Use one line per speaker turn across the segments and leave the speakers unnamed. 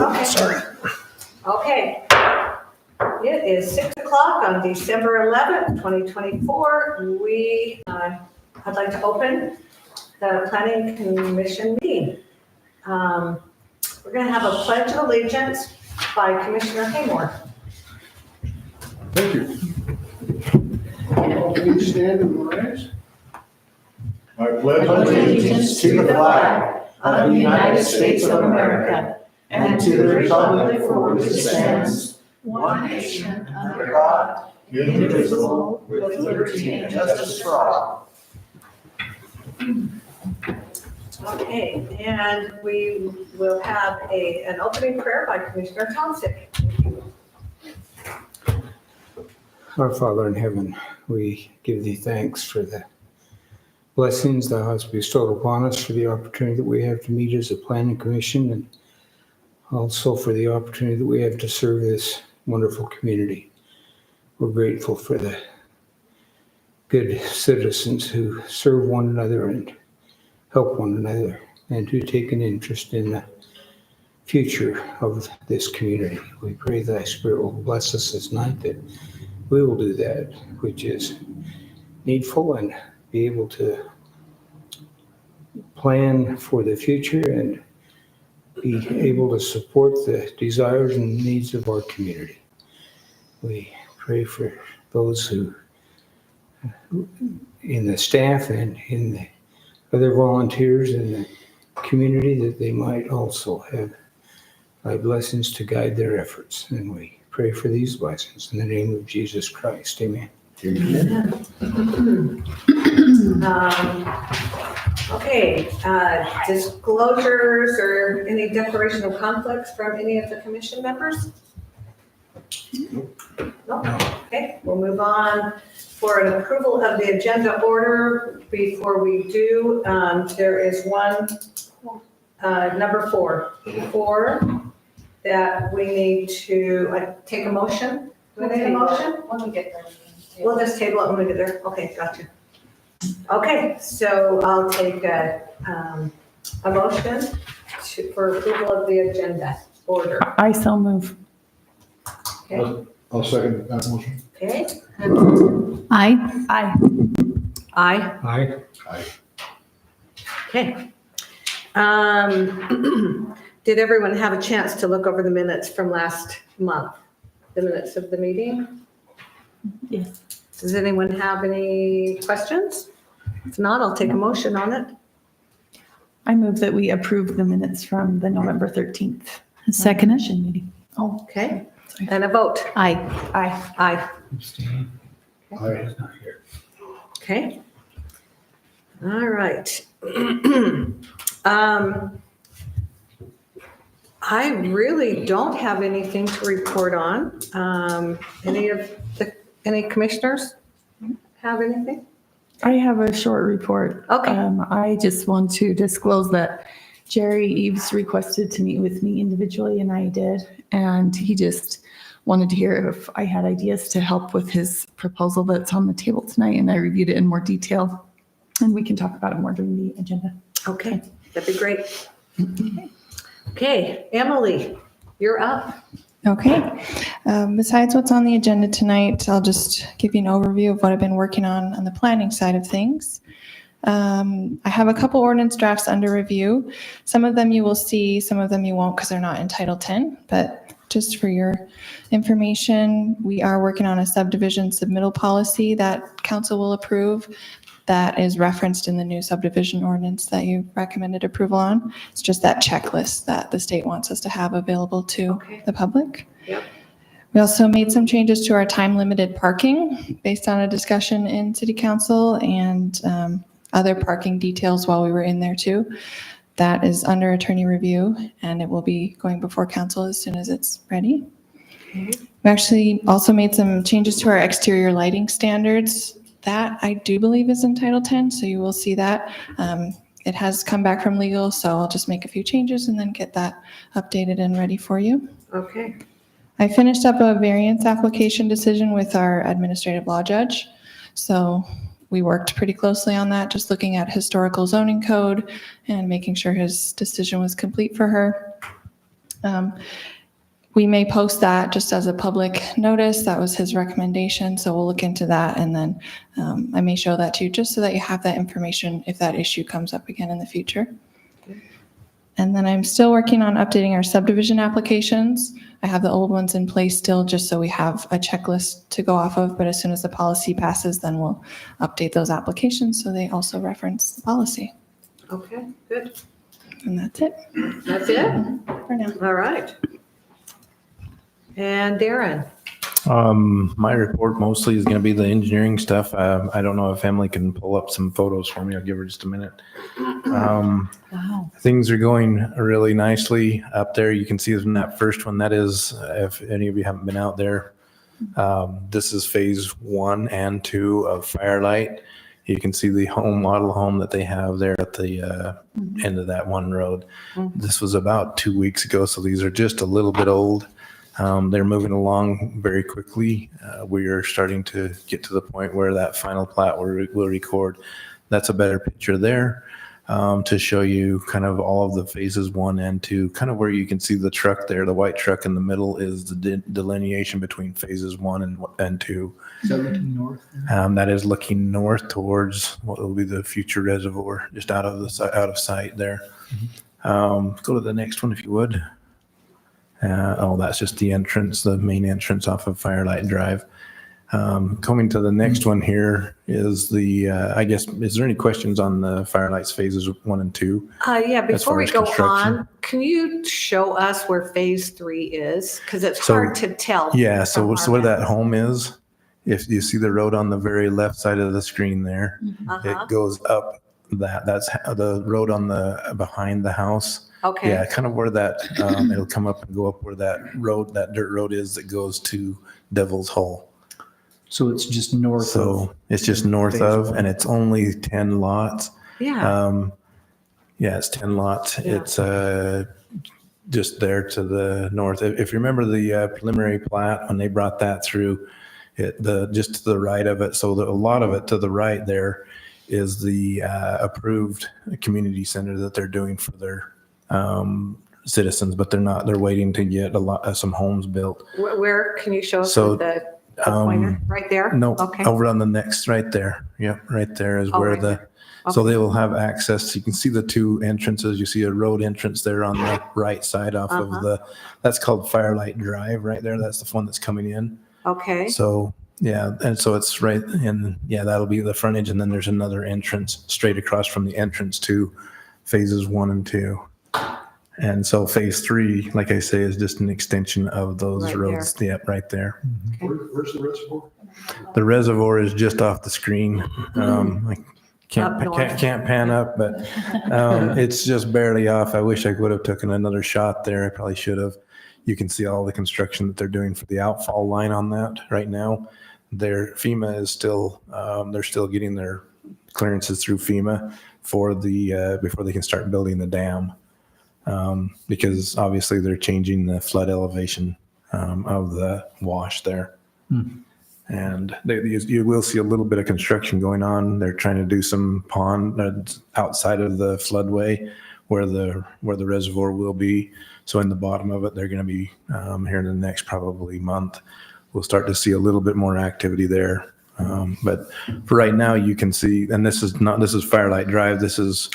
Okay.
Sorry.
Okay. It is 6 o'clock on December 11th, 2024. I'd like to open the Planning Commission meeting. We're going to have a pledge of allegiance by Commissioner Haymore.
Thank you. Please stand and rise. I pledge
allegiance to the flag of the United States of America and to the republic for which it stands, one nation under God, indivisible, with liberty and justice for all.
Okay, and we will have an opening prayer by Commissioner Thompson.
Our Father in heaven, we give thee thanks for the blessings thou hast bestowed upon us, for the opportunity that we have to meet as a planning commission, and also for the opportunity that we have to serve this wonderful community. We're grateful for the good citizens who serve one another and help one another, and who take an interest in the future of this community. We pray thy Spirit will bless us this night, that we will do that which is needful and be able to plan for the future and be able to support the desires and needs of our community. We pray for those who, in the staff and in the other volunteers in the community, that they might also have thy blessings to guide their efforts. And we pray for these blessings in the name of Jesus Christ. Amen.
Okay, disclosures or any declaration of conflicts from any of the commission members? No? Okay, we'll move on for an approval of the agenda order. Before we do, there is one, number 4, that we need to take a motion. Do we need a motion?
When we get there.
We'll just table it when we get there. Okay, gotcha. Okay, so I'll take a motion for approval of the agenda order.
I so move.
Okay.
I'll second that motion.
Okay.
Aye.
Aye.
Aye.
Aye.
Okay. Did everyone have a chance to look over the minutes from last month? The minutes of the meeting?
Yes.
Does anyone have any questions? If not, I'll take a motion on it.
I move that we approve the minutes from the November 13th.
Second.
Commission meeting. Oh,
Okay, and a vote.
aye.
Aye.
Abstain.
Aye.
He's not here.
Okay. All right. I really don't have anything to report on. Any commissioners have anything?
I have a short report.
Okay.
I just want to disclose that Jerry Eves requested to meet with me individually, and I did. And he just wanted to hear if I had ideas to help with his proposal that's on the table tonight. And I reviewed it in more detail, and we can talk about it more during the agenda.
Okay, that'd be great. Okay, Emily, you're up.
Okay. Besides what's on the agenda tonight, I'll just give you an overview of what I've been working on the planning side of things. I have a couple ordinance drafts under review. Some of them you will see, some of them you won't because they're not in Title 10, but just for your information, we are working on a subdivision submittal policy that council will approve. That is referenced in the new subdivision ordinance that you recommended approval on. It's just that checklist that the state wants us to have available to the public.
Yep.
We also made some changes to our time-limited parking based on a discussion in City Council and other parking details while we were in there too. That is under attorney review, and it will be going before council as soon as it's ready.
Okay.
We actually also made some changes to our exterior lighting standards. That I do believe is in Title 10, so you will see that. It has come back from legal, so I'll just make a few changes and then get that updated and ready for you.
Okay.
I finished up a variance application decision with our administrative law judge. So we worked pretty closely on that, just looking at historical zoning code and making sure his decision was complete for her. We may post that just as a public notice. That was his recommendation, so we'll look into that, and then I may show that to you just so that you have that information if that issue comes up again in the future. And then I'm still working on updating our subdivision applications. I have the old ones in place still, just so we have a checklist to go off of, but as soon as the policy passes, then we'll update those applications so they also reference the policy.
Okay, good.
And that's it
That's it?
for now.
All right. And Darren?
My report mostly is going to be the engineering stuff. I don't know if Emily can pull up some photos for me. I'll give her just a minute.
Wow.
Things are going really nicely up there. You can see in that first one, that is, if any of you haven't been out there, this is phase 1 and 2 of Firelight. You can see the model home that they have there at the end of that one road. This was about 2 weeks ago, so these are just a little bit old. They're moving along very quickly. We are starting to get to the point where that final plat will record. That's a better picture there to show you kind of all of the phases 1 and 2, kind of where you can see the truck there. The white truck in the middle is the delineation between phases 1 and 2.
17 north.
That is looking north towards what will be the future reservoir, just out of sight there. Go to the next one if you would. That's just the entrance, the main entrance off of Firelight Drive. Coming to the next one here is the, I guess, is there any questions on the Firelight's phases 1 and 2?
Yeah,
As
before
far
we
as
go
construction.
on, can you show us where phase 3 is? Because it's
So-
hard to tell.
Yeah, so
from our
where that
maps.
home is, if you see the road on the very left side of the screen there,
Uh-huh.
it goes up that's the road on the behind the house.
Okay,
Yeah, kind of where that, it'll come up and go up where that dirt road is that goes to Devil's Hole.
So it's just north of.
So it's just north
phase
of,
1.
and it's only 10 lots.
yeah,
Yeah, it's 10 lots.
Yeah.
It's just there to the north. If you remember the preliminary plat, when they brought that through, just to the right of it, so a lot of it to the right there is the approved community center that they're doing for their citizens, but they're waiting to get some homes built.
where can you show us
So,
the pointer? Right there?
No,
Okay,
over on the next, right there. Yep, right there is
Oh,
where
right
so
Okay.
they will have access. You can see the 2 entrances. You see a road entrance there on the right side off
Uh-huh.
of that's called Firelight Drive right there. That's the one that's coming in.
okay,
So, yeah, and so it's right in, yeah, that'll be the frontage. And then there's another entrance straight across from the entrance to phases 1 and 2. And so phase 3, like I say, is just an extension of those
Right
roads. Yep, right there.
Where's the reservoir?
The reservoir is just off the screen. I
Up north.
can't pan up, but it's just barely off. I wish I would have taken another shot there. I probably should have. You can see all the construction that they're doing for the outfall line on that right now. FEMA is still, they're still getting their clearances through FEMA for before they can start building the dam. Because obviously they're changing the flood elevation of the wash there. And you will see a little bit of construction going on. They're trying to do some pond outside of the floodway where the reservoir will be. So in the bottom of it, they're going to be here in the next probably month. We'll start to see a little bit more activity there. But for right now, you can see, and this is Firelight Drive. This is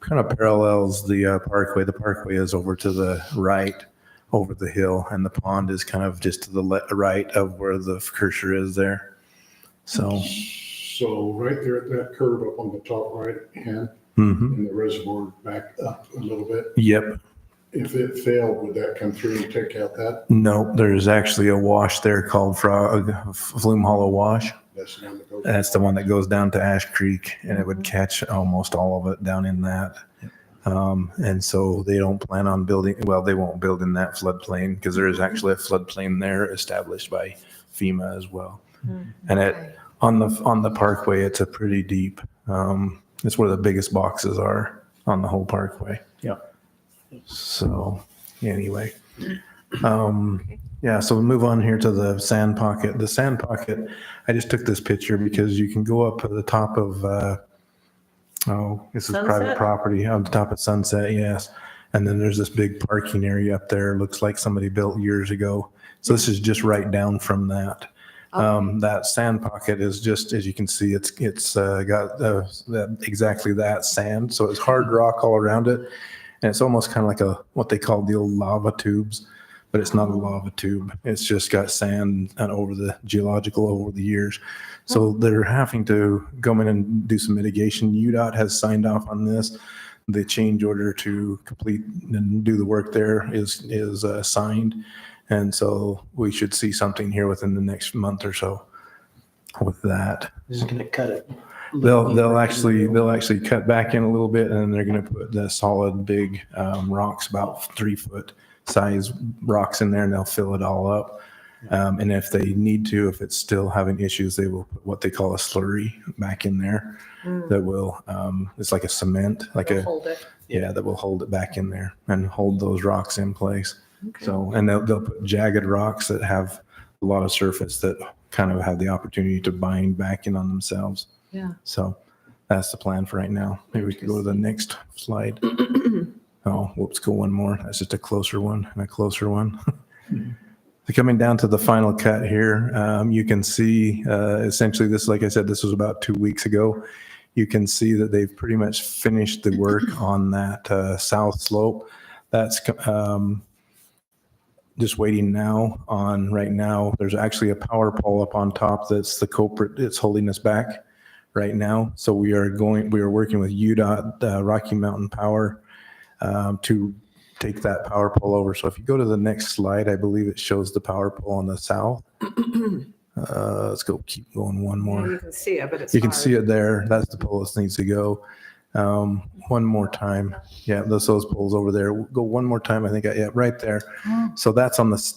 kind of parallels the parkway. The parkway is over to the right, over the hill, and the pond is kind of just to the right of where the cursor is there. So,
So right there at that curve up on the top right hand,
mhm.
and the reservoir back up a little bit.
Yep.
If it failed, would that come through and take out that?
No, there's actually a wash there called Flume Hollow Wash.
That's the one that goes.
That's the one that goes down to Ash Creek, and it would catch almost all of it down in that. And so they don't plan on building, well, they won't build in that floodplain because there is actually a floodplain there established by FEMA as well. And on the parkway, it's a pretty deep, it's where the biggest boxes are on the whole parkway.
Yeah.
So anyway, yeah, so we'll move on here to the sand pocket. The sand pocket, I just took this picture because you can go up to the top of, this is private
Sunset?
property, on the top of Sunset, yes. And then there's this big parking area up there. Looks like somebody built years ago. So this is just right down from that. That sand pocket is just, as you can see, it's got exactly that sand. So it's hard rock all around it. And it's almost kind of like what they call the old lava tubes, but it's not a lava tube. It's just got sand and over the years. So they're having to go in and do some mitigation. UDOT has signed off on this. The change order to complete and do the work there is signed. And so we should see something here within the next month or so with that.
This is going to cut it.
They'll actually cut back in a little bit, and then they're going to put the solid big rocks, about 3 foot size rocks in there, and they'll fill it all up. And if they need to, if it's still having issues, they will put what they call a slurry back in there that will, it's like a cement,
Hold it.
that will hold it back in there and hold those rocks in place. So, and they'll put jagged rocks that have a lot of surface that kind of have the opportunity to bind back in on themselves.
Yeah.
So that's the plan for right now. Maybe we can go to the next slide. Oh, whoops, go one more. That's just a closer one and a closer one. So coming down to the final cut here, you can see essentially this, like I said, this was about 2 weeks ago. You can see that they've pretty much finished the work on that south slope. That's just waiting now on right now. There's actually a power pole up on top that's the culprit. It's holding us back right now. So we are working with UDOT, Rocky Mountain Power, to take that power pole over. So if you go to the next slide, I believe it shows the power pole on the south. Let's go, keep going one more.
You can see it, but it's
You can
hard.
see it there. That's the pole that needs to go. One more time. Yeah, those poles over there. Go one more time. I think, yeah, right there. So that's on the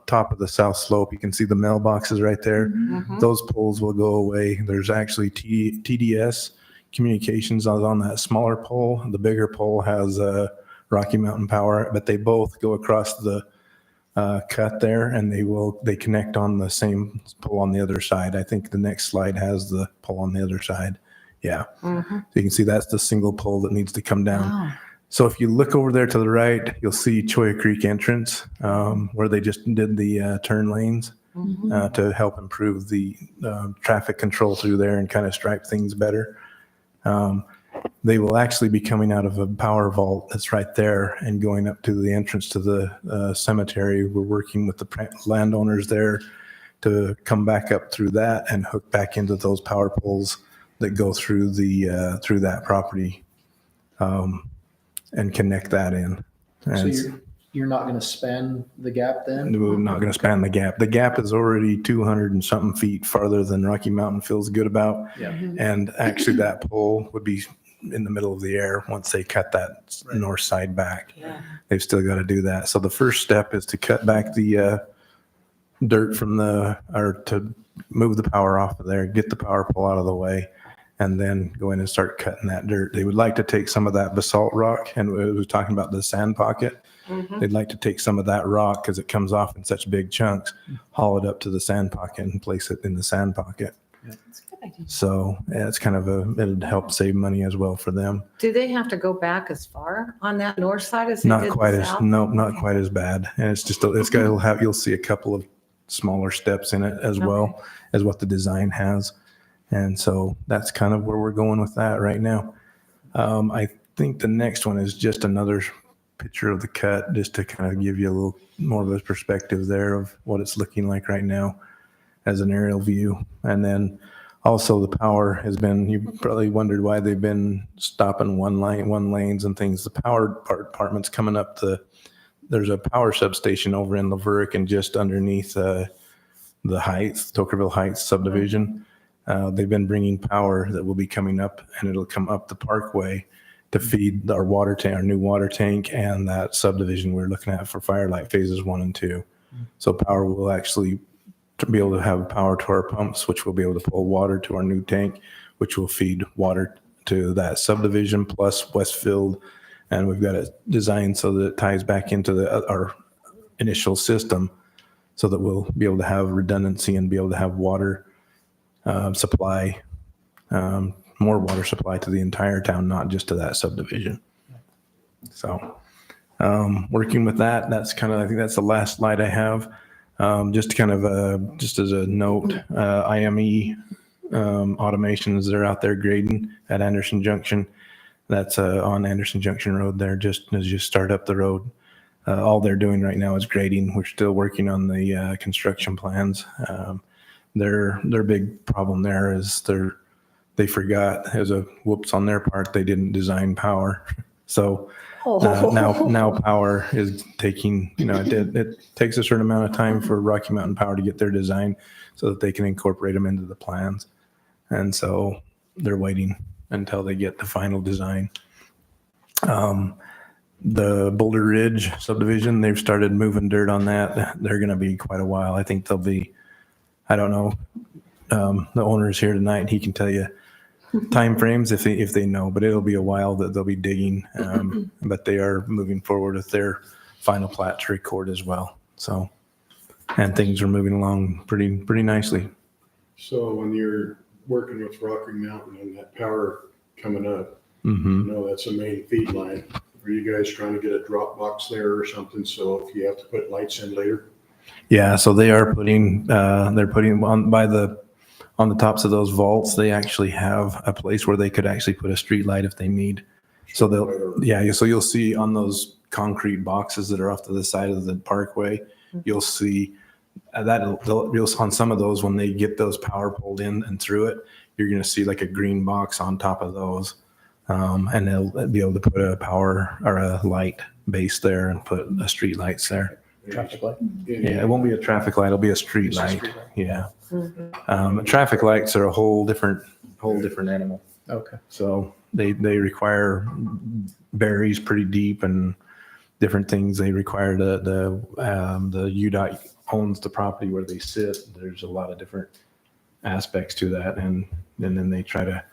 top of the south slope. You can see the mailboxes right there. Those poles will go away. There's actually TDS communications on that smaller pole. The bigger pole has Rocky Mountain Power, but they both go across the cut there, and they connect on the same pole on the other side. I think the next slide has the pole on the other side. Yeah. So you can see that's the single pole that needs to come down.
Wow.
So if you look over there to the right, you'll see Choya Creek entrance, where they just did the turn lanes to help improve the traffic control through there and kind of stripe things better. They will actually be coming out of a power vault that's right there and going up to the entrance to the cemetery. We're working with the landowners there to come back up through that and hook back into those power poles that go through through that property, and connect that in. And
So you're not going to span the gap then?
we're not going to span the gap. The gap is already 200 and something feet farther than Rocky Mountain feels good about.
Yeah.
And actually that pole would be in the middle of the air once they cut that north side back.
Yeah.
They've still got to do that. So the first step is to cut back the dirt to move the power off of there, get the power pole out of the way, and then go in and start cutting that dirt. They would like to take some of that basalt rock, and we were talking about the sand pocket. They'd like to take some of that rock because it comes off in such big chunks, haul it up to the sand pocket and place it in the sand pocket.
That's a good idea.
So yeah, it's kind of it'd help save money as well for them.
Do they have to go back as far on that north side as they
Not
did
quite
the
as,
south?
no, not quite as bad. And it's just, you'll see a couple of smaller steps in it as well as what the design has. And so that's kind of where we're going with that right now. I think the next one is just another picture of the cut, just to kind of give you a little more of a perspective there of what it's looking like right now as an aerial view. And then also the power has been, you probably wondered why they've been stopping one lanes and things. The power department's coming up there's a power substation over in Laverick and just underneath the Heights, Tokerville Heights subdivision. They've been bringing power that will be coming up, and it'll come up the parkway to feed our water tank, our new water tank, and that subdivision we're looking at for Firelight phases 1 and 2. So power will actually be able to have power to our pumps, which will be able to pull water to our new tank, which will feed water to that subdivision plus Westfield. And we've got it designed so that it ties back into our initial system, so that we'll be able to have redundancy and be able to have water supply, more water supply to the entire town, not just to that subdivision. So working with that. That's kind of, I think that's the last slide I have. Just kind of, just as a note, IME automations, they're out there grading at Anderson Junction. That's on Anderson Junction Road there, just as you start up the road. All they're doing right now is grading. We're still working on the construction plans. Their big problem there is they forgot, as a whoops on their part, they didn't design power. So now power is taking, it takes a certain amount of time for Rocky Mountain Power to get their design so that they can incorporate them into the plans. And so they're waiting until they get the final design. The Boulder Ridge subdivision, they've started moving dirt on that. They're going to be quite a while. I think they'll be, I don't know, the owner is here tonight. He can tell you time frames if they know, but it'll be a while that they'll be digging. But they are moving forward with their final plat to record as well. So, and things are moving along pretty nicely.
So when you're working with Rocky Mountain and that power coming up,
Mm-hmm.
that's a main feed line. Are you guys trying to get a drop box there or something? So if you have to put lights in later?
Yeah, so they are putting on the tops of those vaults. They actually have a place where they could actually put a street light if they need. So so you'll see on those concrete boxes that are off to the side of the parkway, you'll see you'll on some of those when they get those power pulled in and through it, you're going to see like a green box on top of those, and they'll be able to put a power or a light base there and put a street lights there.
Traffic light.
Yeah, it won't be a traffic light; it'll be a street light. Yeah, traffic lights are a whole different animal.
Okay.
So they require berries pretty deep and different things. They require the UDOT owns the property where they sit. There's a lot of different aspects to that, and then they try to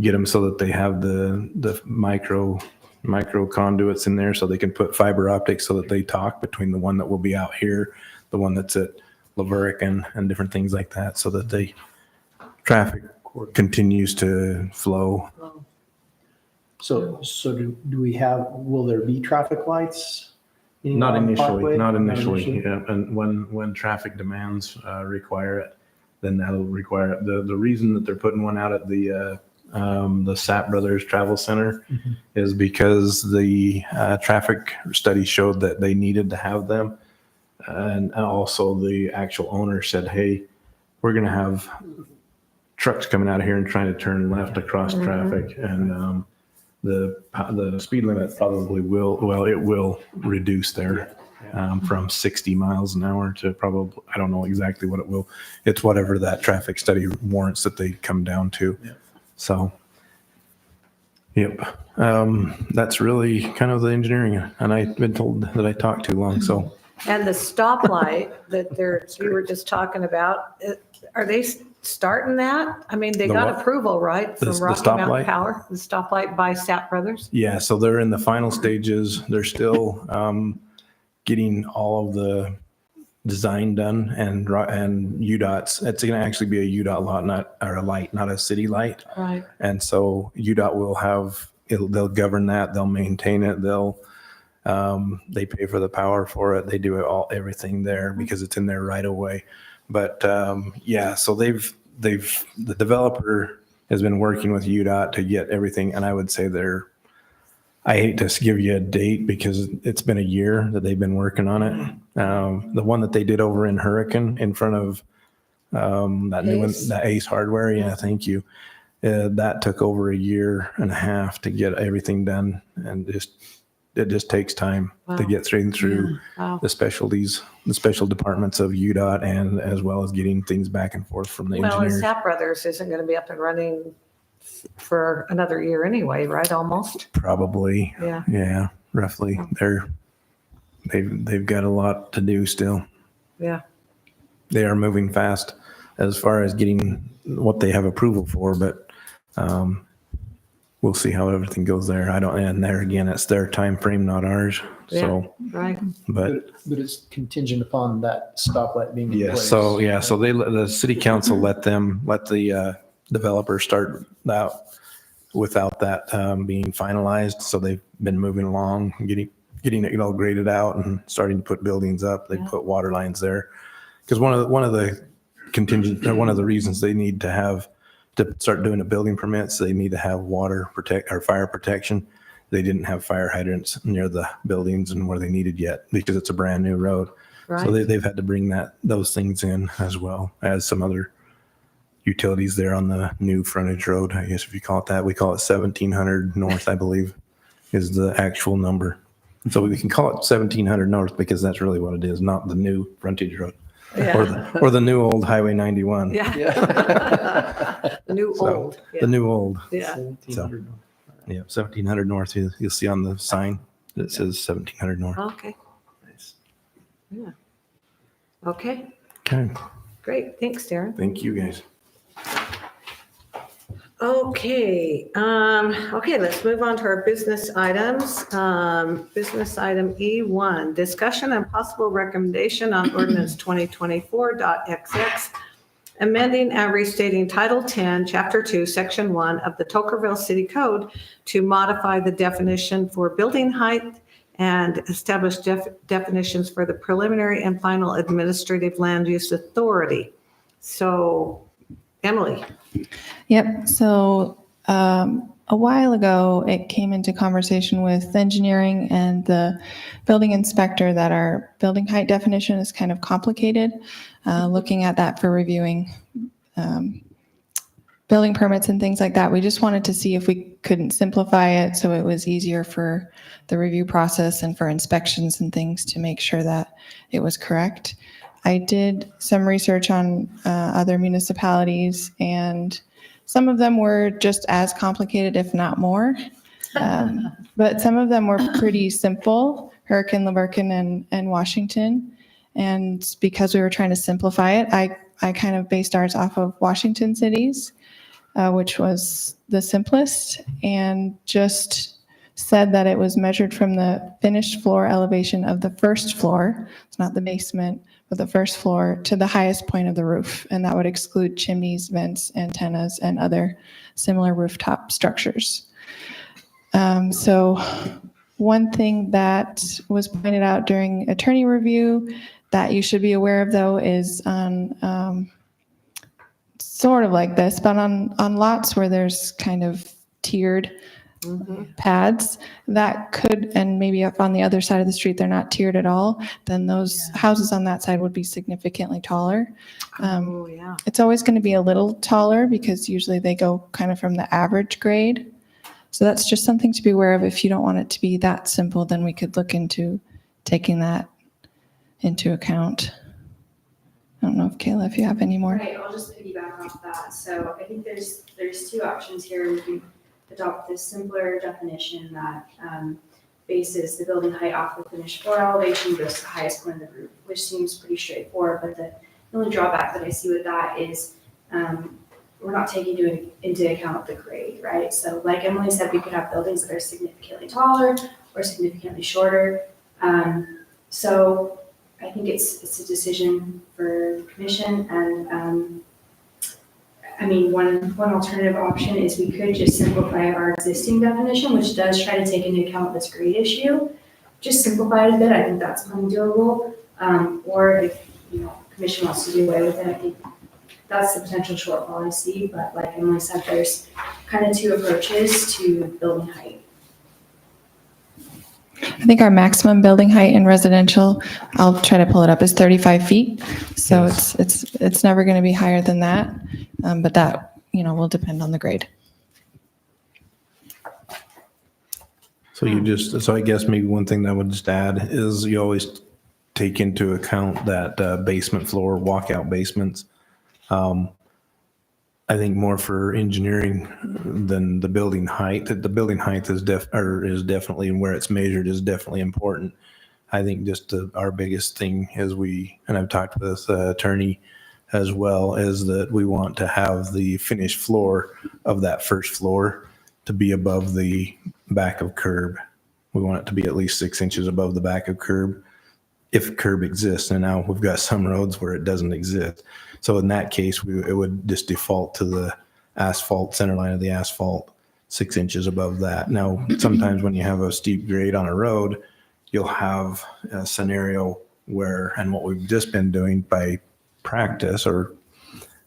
get them so that they have the micro conduits in there so they can put fiber optics so that they talk between the one that will be out here, the one that's at Laverick and different things like that, so that the traffic continues to flow.
So do we will there be traffic lights?
Not
on the
initially,
parkway?
not initially. Yeah, and when traffic demands require it, then that'll require it. The reason that they're putting one out at the Sapp Brothers Travel Center is because the traffic study showed that they needed to have them. And also the actual owner said, hey, we're going to have trucks coming out of here and trying to turn left across traffic. And the speed limit probably will reduce there from 60 miles an hour to probably, I don't know exactly what it will. It's whatever that traffic study warrants that they come down to.
Yeah.
So, yep. That's really kind of the engineering. And I've been told that I talked too long, so.
And the stoplight that you were just talking about, are they starting that? I mean, they
The
got
what?
approval, right?
The
From Rocky Mountain
stoplight?
Power, the stoplight by Sapp Brothers?
Yeah, so they're in the final stages. They're still getting all of the design done and UDOT's. It's going to actually be a UDOT light, not a city light.
Right.
And so UDOT will have they'll govern that. They'll maintain it. They pay for the power for it. They do everything there because it's in their right of way. But so the developer has been working with UDOT to get everything, and I would say I hate to give you a date because it's been a year that they've been working on it. The one that they did over in Hurricane in front of that new one, the Ace Hardware. Yeah, thank you. That took over a year and a half to get everything done, and it just takes time to get through
Wow.
the special departments of UDOT, and as well as getting things back and forth from the
Well, and
engineers.
Sapp Brothers isn't going to be up and running for another year anyway, right? Almost.
Probably,
Yeah.
yeah, roughly. They've got a lot to do still.
Yeah.
They are moving fast as far as getting what they have approval for, but we'll see how everything goes there. And there again, it's their time frame, not ours. So,
Right.
but
But it's contingent upon that stoplight being in
yes,
place.
so yeah, so the city council let the developer start out without that being finalized. So they've been moving along, getting it all graded out and starting to put buildings up. They
Yeah.
put water lines there. Because one of the contingent, or one of the reasons they need to have, to start doing the building permits, they need to have water protect or fire protection. They didn't have fire hydrants near the buildings and where they needed yet because it's a brand new road. So
Right.
they've had to bring those things in as well as some other utilities there on the new frontage road. I guess if you call it that, we call it 1700 North, I believe, is the actual number. So we can call it 1700 North because that's really what it is, not the new frontage road
Yeah.
or the new old Highway 91.
Yeah. New
So,
old.
The
Yeah.
new old.
Yeah.
Yeah, 1700 North. You'll see on the sign that says 1700 North.
Okay. Yeah. Okay.
Okay,
Great. Thanks, Darren.
thank you guys.
Okay, okay, let's move on to our business items. Business item E1, discussion and possible recommendation on ordinance 2024.XX, amending and restating Title 10, Chapter 2, Section 1 of the Tokerville City Code to modify the definition for building height and establish definitions for the preliminary and final administrative land use authority. So, Emily.
Yep. So a while ago, it came into conversation with engineering and the building inspector that our building height definition is kind of complicated. Looking at that for reviewing building permits and things like that, we just wanted to see if we couldn't simplify it so it was easier for the review process and for inspections and things to make sure that it was correct. I did some research on other municipalities, and some of them were just as complicated, if not more. But some of them were pretty simple, Hurricane, Laverkin, and Washington. And because we were trying to simplify it, I kind of based ours off of Washington cities, which was the simplest, and just said that it was measured from the finished floor elevation of the first floor, it's not the basement, but the first floor, to the highest point of the roof. And that would exclude chimneys, vents, antennas, and other similar rooftop structures. So one thing that was pointed out during attorney review that you should be aware of, though, is on sort of like this, but on lots where there's kind of tiered pads that could, and maybe if on the other side of the street they're not tiered at all, then those houses on that side would be significantly taller.
Oh, yeah.
It's always going to be a little taller because usually they go kind of from the average grade. So that's just something to be aware of. If you don't want it to be that simple, then we could look into taking that into account. I don't know if Kayla, if you have any more.
Right, I'll just piggyback off that. So I think there's two options here. We can adopt this simpler definition that bases the building height off the finished floor elevation, goes to the highest point of the roof, which seems pretty straightforward. But the only drawback that I see with that is we're not taking into account the grade, right? So like Emily said, we could have buildings that are significantly taller or significantly shorter. So I think it's a decision for the commission, and I mean, one alternative option is we could just simplify our existing definition, which does try to take into account this grade issue. Just simplify it a bit. I think that's plenty doable. Or if commission wants to do away with it, I think that's the potential shortfall I see. But like Emily said, there's kind of two approaches to building height.
I think our maximum building height in residential, I'll try to pull it up, is 35 feet. So it's never going to be higher than that. But that, will depend on the grade.
So I guess maybe one thing that I would just add is you always take into account that basement floor, walkout basements. I think more for engineering than the building height. The building height is definitely, and where it's measured is definitely important. I think just our biggest thing and I've talked with the attorney as well, is that we want to have the finished floor of that first floor to be above the back of curb. We want it to be at least 6 inches above the back of curb, if curb exists. And now we've got some roads where it doesn't exist. So in that case, it would just default to the asphalt, center line of the asphalt, 6 inches above that. Now, sometimes when you have a steep grade on a road, you'll have a scenario where, and what we've just been doing by practice, or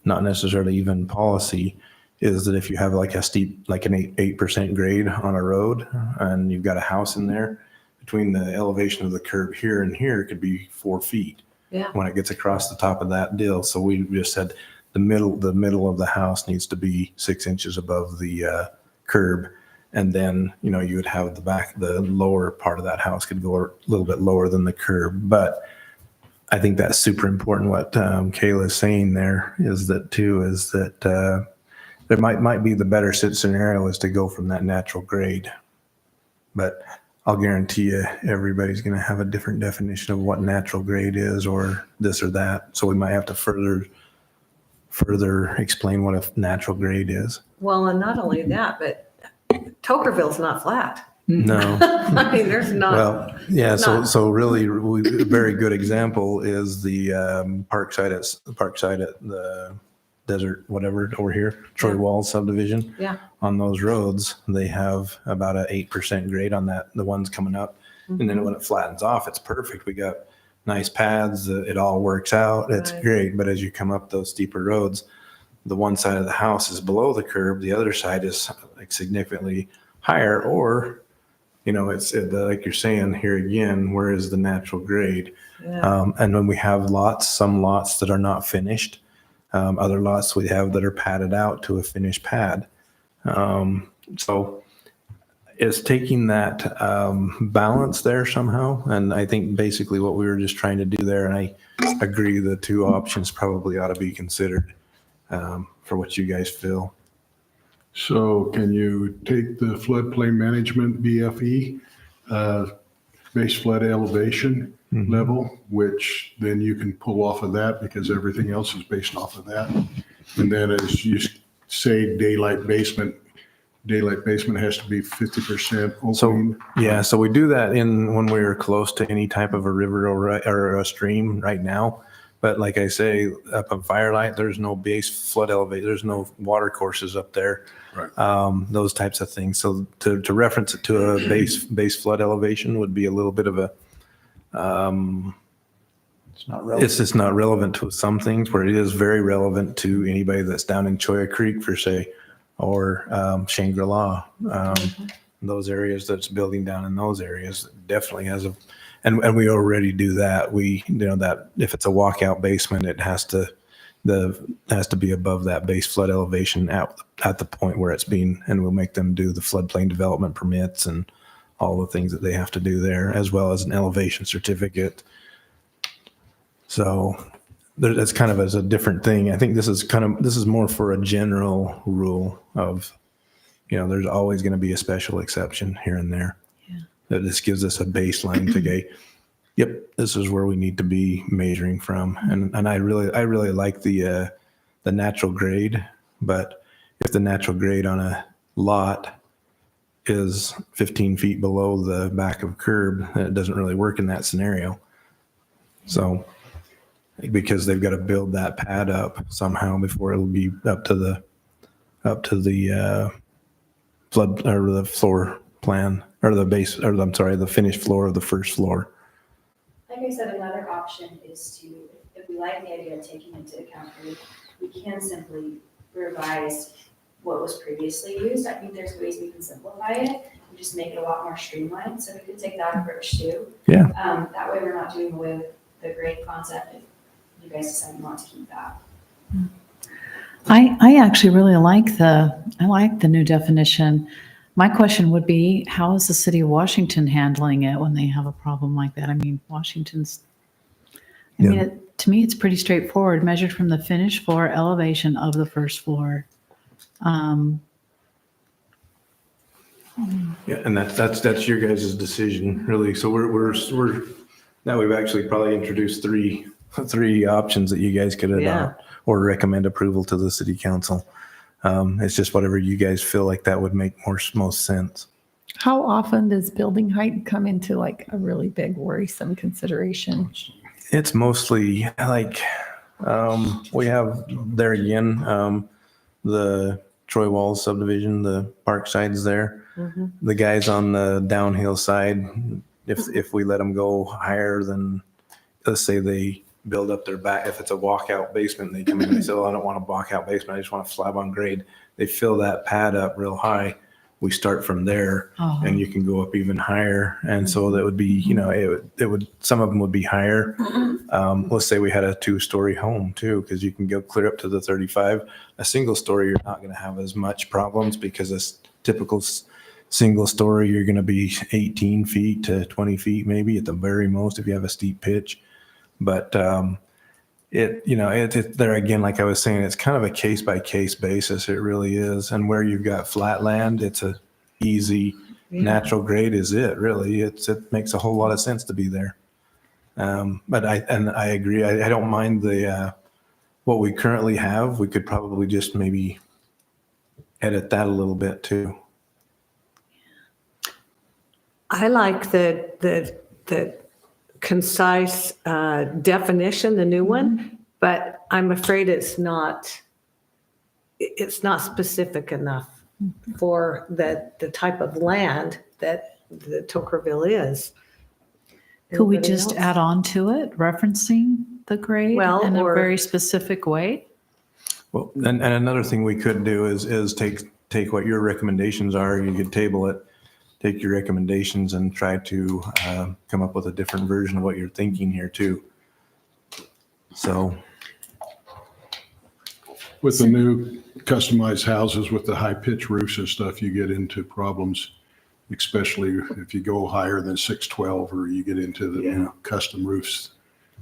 not necessarily even policy, is that if you have like a steep, like an 8% grade on a road and you've got a house in there, between the elevation of the curb here and here could be 4 feet.
Yeah.
When it gets across the top of that deal. So we just said the middle of the house needs to be 6 inches above the curb. And then, you know, you would have the lower part of that house could go a little bit lower than the curb. But I think that's super important. What Kayla is saying there is that there might be the better scenario is to go from that natural grade. But I'll guarantee you everybody's going to have a different definition of what natural grade is or this or that. So we might have to further explain what a natural grade is.
Well, and not only that, but Tokerville's not flat.
No.
I mean, there's not.
Well, yeah.
not.
So really, a very good example is the Parkside at the desert, whatever over here, Troy Walls subdivision.
Yeah.
On those roads, they have about a 8% grade on that. The ones coming up, and then when it flattens off, it's perfect. We got nice paths. It all works out. It's
Right.
great. But as you come up those steeper roads, the one side of the house is below the curb. The other side is like significantly higher, or you know, it's like you're saying here again, where is the natural grade?
Yeah.
And when we have some lots that are not finished, other lots we have that are padded out to a finished pad. So it's taking that balance there somehow. And I think basically what we were just trying to do there, and I agree the two options probably ought to be considered for what you guys feel.
So can you take the floodplain management BFE, base flood elevation level, which then you can pull off of that because everything else is based off of that. And then as you say, daylight basement has to be 50% opening.
So we do that when we're close to any type of a river or a stream right now. But like I say, up on Firelight, there's no base flood elevation. There's no water courses up there.
Right.
Those types of things. So to reference it to a base flood elevation would be a little bit of a,
It's not relevant.
it's just not relevant to some things, where it is very relevant to anybody that's down in Choya Creek, per se, or Shangri-La. Those areas that's building down in those areas definitely has and we already do that. We, that if it's a walkout basement, it has to be above that base flood elevation at the point where it's being, and we'll make them do the floodplain development permits and all the things that they have to do there, as well as an elevation certificate. So that's kind of as a different thing. I think this is more for a general rule of, there's always going to be a special exception here and there.
Yeah.
That this gives us a baseline to go, yep, this is where we need to be measuring from. And I really like the natural grade, but if the natural grade on a lot is 15 feet below the back of curb, then it doesn't really work in that scenario. So, because they've got to build that pad up somehow before it'll be up to the flood or the floor plan, or the base, or the finished floor of the first floor.
Like I said, another option is to, if we like the idea of taking into account, we can simply revise what was previously used. I think there's ways we can simplify it and just make it a lot more streamlined. So we could take that approach too.
Yeah.
That way we're not doing away with the grade concept if you guys decide you want to keep that.
I actually really like the new definition. My question would be, how is the city of Washington handling it when they have a problem like that? I mean, to me, it's pretty straightforward, measured from the finished floor elevation of the first floor.
Yeah, and that's your guys' decision, really. So we're now we've actually probably introduced three options that you guys could adopt or recommend approval to the city council. It's just whatever you guys feel like that would make most sense.
How often does building height come into like a really big worrisome consideration?
It's mostly like we have there again the Troy Walls subdivision, the Parkside's there. The guys on the downhill side If we let them go higher than, let's say they build up their back, if it's a walkout basement, they come in and they say, oh, I don't want a walkout basement, I just want a slab on grade. They fill that pad up real high. We start from there
Oh.
and you can go up even higher. And so that would be, you know, it would, some of them would be higher. Let's say we had a 2-story home too, because you can go clear up to the 35. A single story, you're not going to have as much problems because a typical single story, you're going to be 18 feet to 20 feet, maybe at the very most, if you have a steep pitch. But there again, like I was saying, it's kind of a case by case basis. It really is. And where you've got flat land, it's a easy natural grade is it really. It makes a whole lot of sense to be there. But I agree. I don't mind what we currently have. We could probably just maybe edit that a little bit too.
I like the concise definition, the new one, but I'm afraid it's not specific enough for the type of land that the Tokerville is.
Could we
Anybody
just
else?
add on to it, referencing the grade
Well,
in a
or-
very specific way?
Well, and another thing we could do is take what your recommendations are. You could table it, take your recommendations and try to come up with a different version of what you're thinking here too. So,
With the new customized houses with the high pitch roofs and stuff, you get into problems, especially if you go higher than 612 or you get into the new custom roofs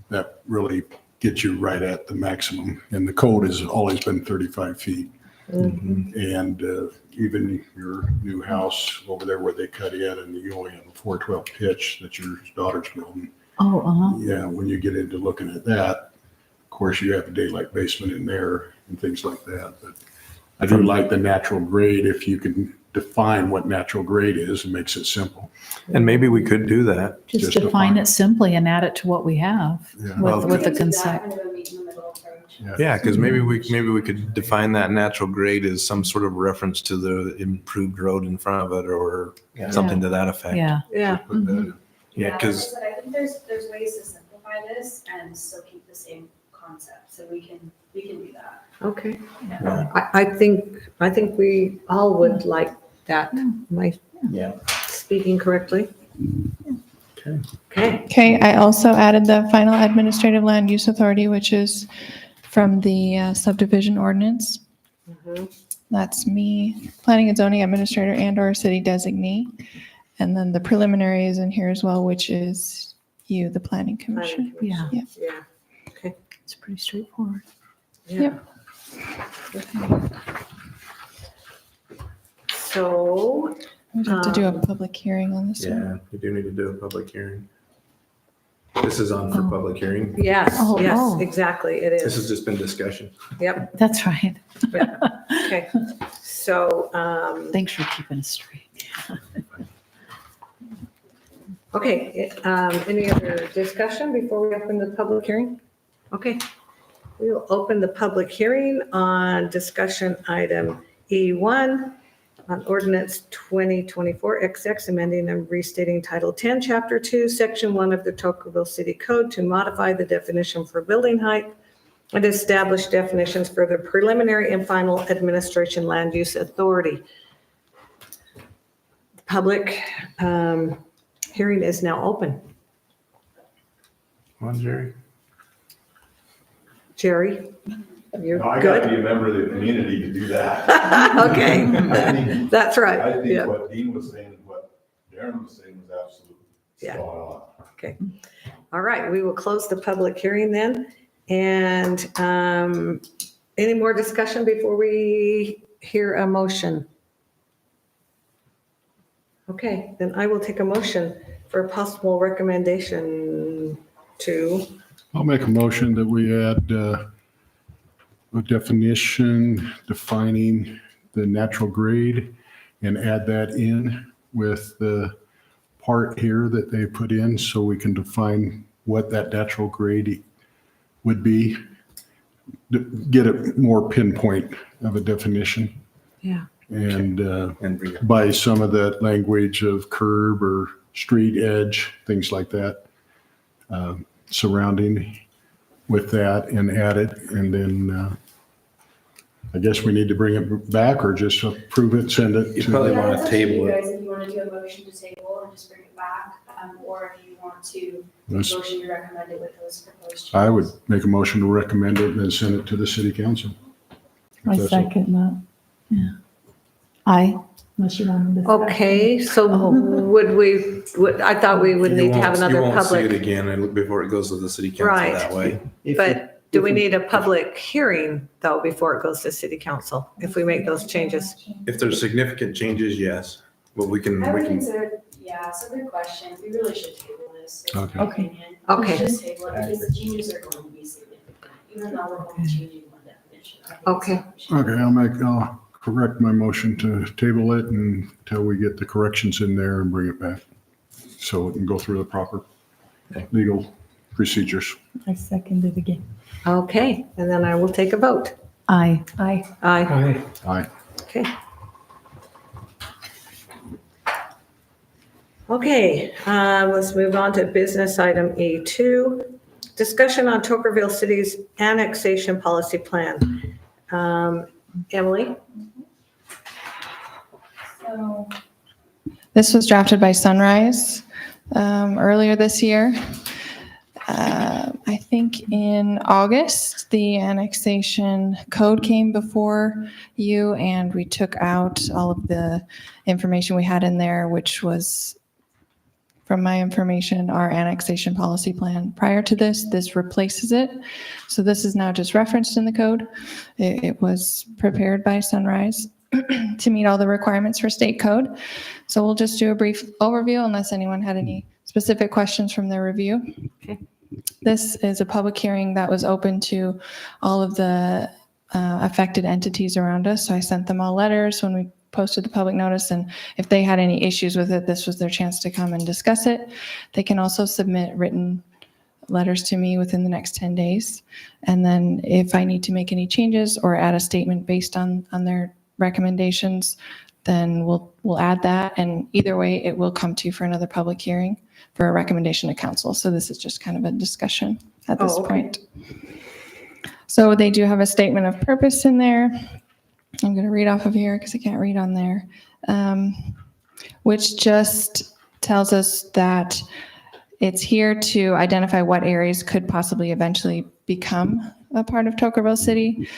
that really get you right at the maximum. And the code has always been 35 feet. And even your new house over there where they cut in and you only have a 412 pitch that your daughter's building.
Oh, uh-huh.
Yeah, when you get into looking at that, of course, you have a daylight basement in there and things like that. But I do like the natural grade. If you can define what natural grade is, it makes it simple.
and maybe we could do that.
Just
Just
define
define.
it simply and add it to what we have
Yeah.
Well,
with the
We can do that
consent.
kind of a meet in the middle approach.
Yeah, because maybe we could define that natural grade as some sort of reference to the improved road in front of it or something to that effect.
Yeah.
Yeah.
Put that in.
Yeah,
Like I
because
said, I think there's ways to simplify this and still keep the same concept, so we can do that.
Okay.
Yeah.
I think we all would like that. Am I speaking correctly?
Okay.
Okay.
Okay, I also added the final administrative land use authority, which is from the subdivision ordinance. That's me, planning and zoning administrator and or city designee. And then the preliminary is in here as well, which is you, the planning commission.
Yeah,
Yeah.
it's pretty straightforward.
Yeah. So,
We'd have to do a public hearing on this one.
Yeah, we do need to do a public hearing. This is on for public hearing.
yes,
Oh,
yes,
oh.
exactly, it
This
is.
has just been discussion.
Yep,
That's right.
okay. So,
Thanks for keeping us straight.
okay, any other discussion before we open the public hearing? Okay, we will open the public hearing on discussion item E1 on ordinance 2024-XX, amending and restating Title 10, Chapter 2, Section 1 of the Tokerville City Code to modify the definition for building height and establish definitions for the preliminary and final administration land use authority. The public hearing is now open.
Come on, Jerry.
Jerry, you're
No, I got to
good?
be a member of the community to do that.
Okay,
I think-
that's
I
right,
think
yeah.
what Dean was saying and what Darren was saying was absolutely
Yeah.
spot on.
Okay. All right, we will close the public hearing then. And any more discussion before we hear a motion? Okay, then I will take a motion for a possible recommendation to,
I'll make a motion that we add a definition defining the natural grade and add that in with the part here that they put in so we can define what that natural grade would be. Get a more pinpoint of a definition
yeah,
and
And bring it.
by some of that language of curb or street edge, things like that, surrounding with that and add it. And then I guess we need to bring it back or just approve it, send it
You
to.
probably
Yeah,
wanna
it's up to you
table it.
guys if you want to do a motion to table and just bring it back, or if you want to
Let's-
motion to recommend it with those proposed changes.
I would make a motion to recommend it and then send it to the city council. If
I
that's
second that,
Aye.
unless you want to discuss.
Okay, so I thought we would need to have another
You won't see it
public,
again before it goes to the city council
Right.
that way.
but do we need a public hearing though before it goes to city council if we make those changes?
If there's significant changes, yes, but we can,
I would
we can,
consider, yeah, it's a good question. We really should table this. in
Okay.
my
Okay.
opinion.
Okay.
We should just table it because the changes are going to be significant, even though we're only changing one definition. I think it's
Okay.
something we should-
Okay, I'll correct my motion to table it until we get the corrections in there and bring it back. So it can go through the proper legal procedures.
I second it again.
Okay, and then I will take a vote.
Aye.
Aye.
Aye.
Aye.
Aye.
Okay. Okay, let's move on to business item E2. Discussion on Tokerville City's annexation policy plan. Emily?
So this was drafted by Sunrise earlier this year. I think in August, the annexation code came before you, and we took out all of the information we had in there, which was, from my information, our annexation policy plan. Prior to this replaces it. So this is now just referenced in the code. It was prepared by Sunrise to meet all the requirements for state code. So we'll just do a brief overview unless anyone had any specific questions from their review.
Okay.
This is a public hearing that was open to all of the affected entities around us. So I sent them all letters when we posted the public notice, and if they had any issues with it, this was their chance to come and discuss it. They can also submit written letters to me within the next 10 days. And then if I need to make any changes or add a statement based on their recommendations, then we'll add that. And either way, it will come to you for another public hearing for a recommendation to council. So this is just kind of a discussion at this
Oh, okay.
point. So they do have a statement of purpose in there. I'm going to read off of here because I can't read on there, which just tells us that it's here to identify what areas could possibly eventually become a part of Tokerville City.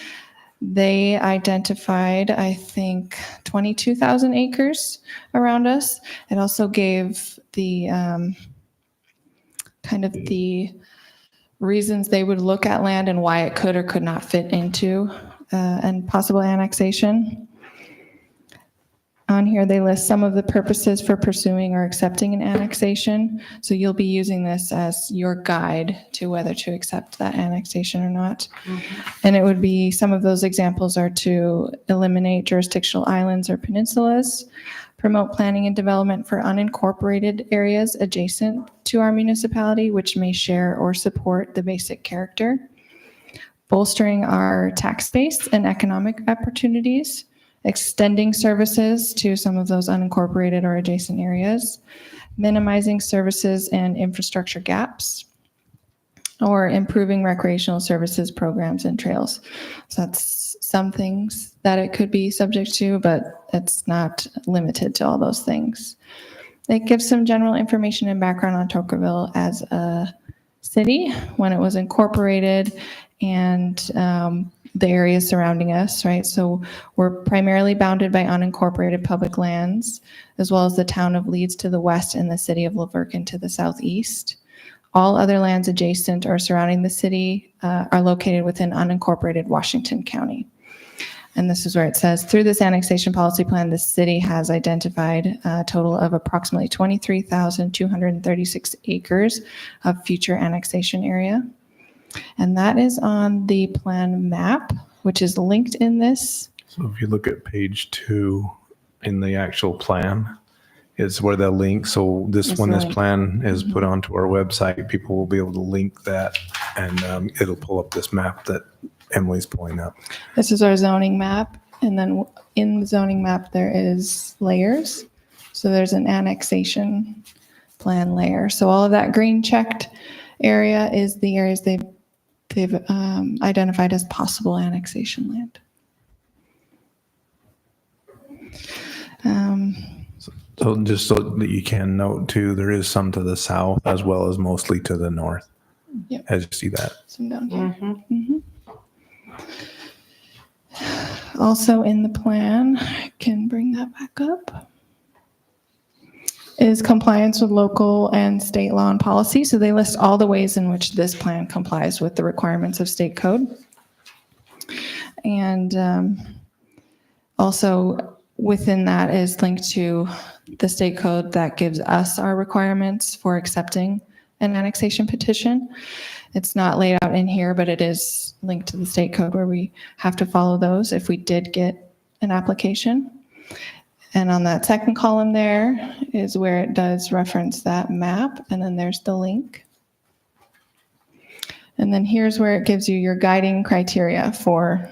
They identified, I think, 22,000 acres around us. It also gave the kind of the reasons they would look at land and why it could or could not fit into and possible annexation. On here, they list some of the purposes for pursuing or accepting an annexation. So you'll be using this as your guide to whether to accept that annexation or not. And it would be, some of those examples are to eliminate jurisdictional islands or peninsulas, promote planning and development for unincorporated areas adjacent to our municipality, which may share or support the basic character, bolstering our tax base and economic opportunities, extending services to some of those unincorporated or adjacent areas, minimizing services and infrastructure gaps, or improving recreational services, programs, and trails. So that's some things that it could be subject to, but it's not limited to all those things. It gives some general information and background on Tokerville as a city, when it was incorporated, and the areas surrounding us, right? So we're primarily bounded by unincorporated public lands, as well as the town of Leeds to the west and the city of La Verkin to the southeast. All other lands adjacent or surrounding the city are located within unincorporated Washington County. And this is where it says, through this annexation policy plan, the city has identified a total of approximately 23,236 acres of future annexation area. And that is on the plan map, which is linked in this.
so if you look at page 2 in the actual plan, is where the link, so this,
It's
when
the
this
link.
plan is put onto our website, people will be able to link that, and it'll pull up this map that Emily's pulling up.
This is our zoning map. And then in the zoning map, there is layers. So there's an annexation plan layer. So all of that green checked area is the areas they've identified as possible annexation land.
So just so that you can note too, there is some to the south as well as mostly to the north.
Yep.
As you see that.
Some down here. Also in the plan, I can bring that back up, is compliance with local and state law and policy. So they list all the ways in which this plan complies with the requirements of state code. And also within that is linked to the state code that gives us our requirements for accepting an annexation petition. It's not laid out in here, but it is linked to the state code where we have to follow those if we did get an application. And on that second column there is where it does reference that map, and then there's the link. And then here's where it gives you your guiding criteria for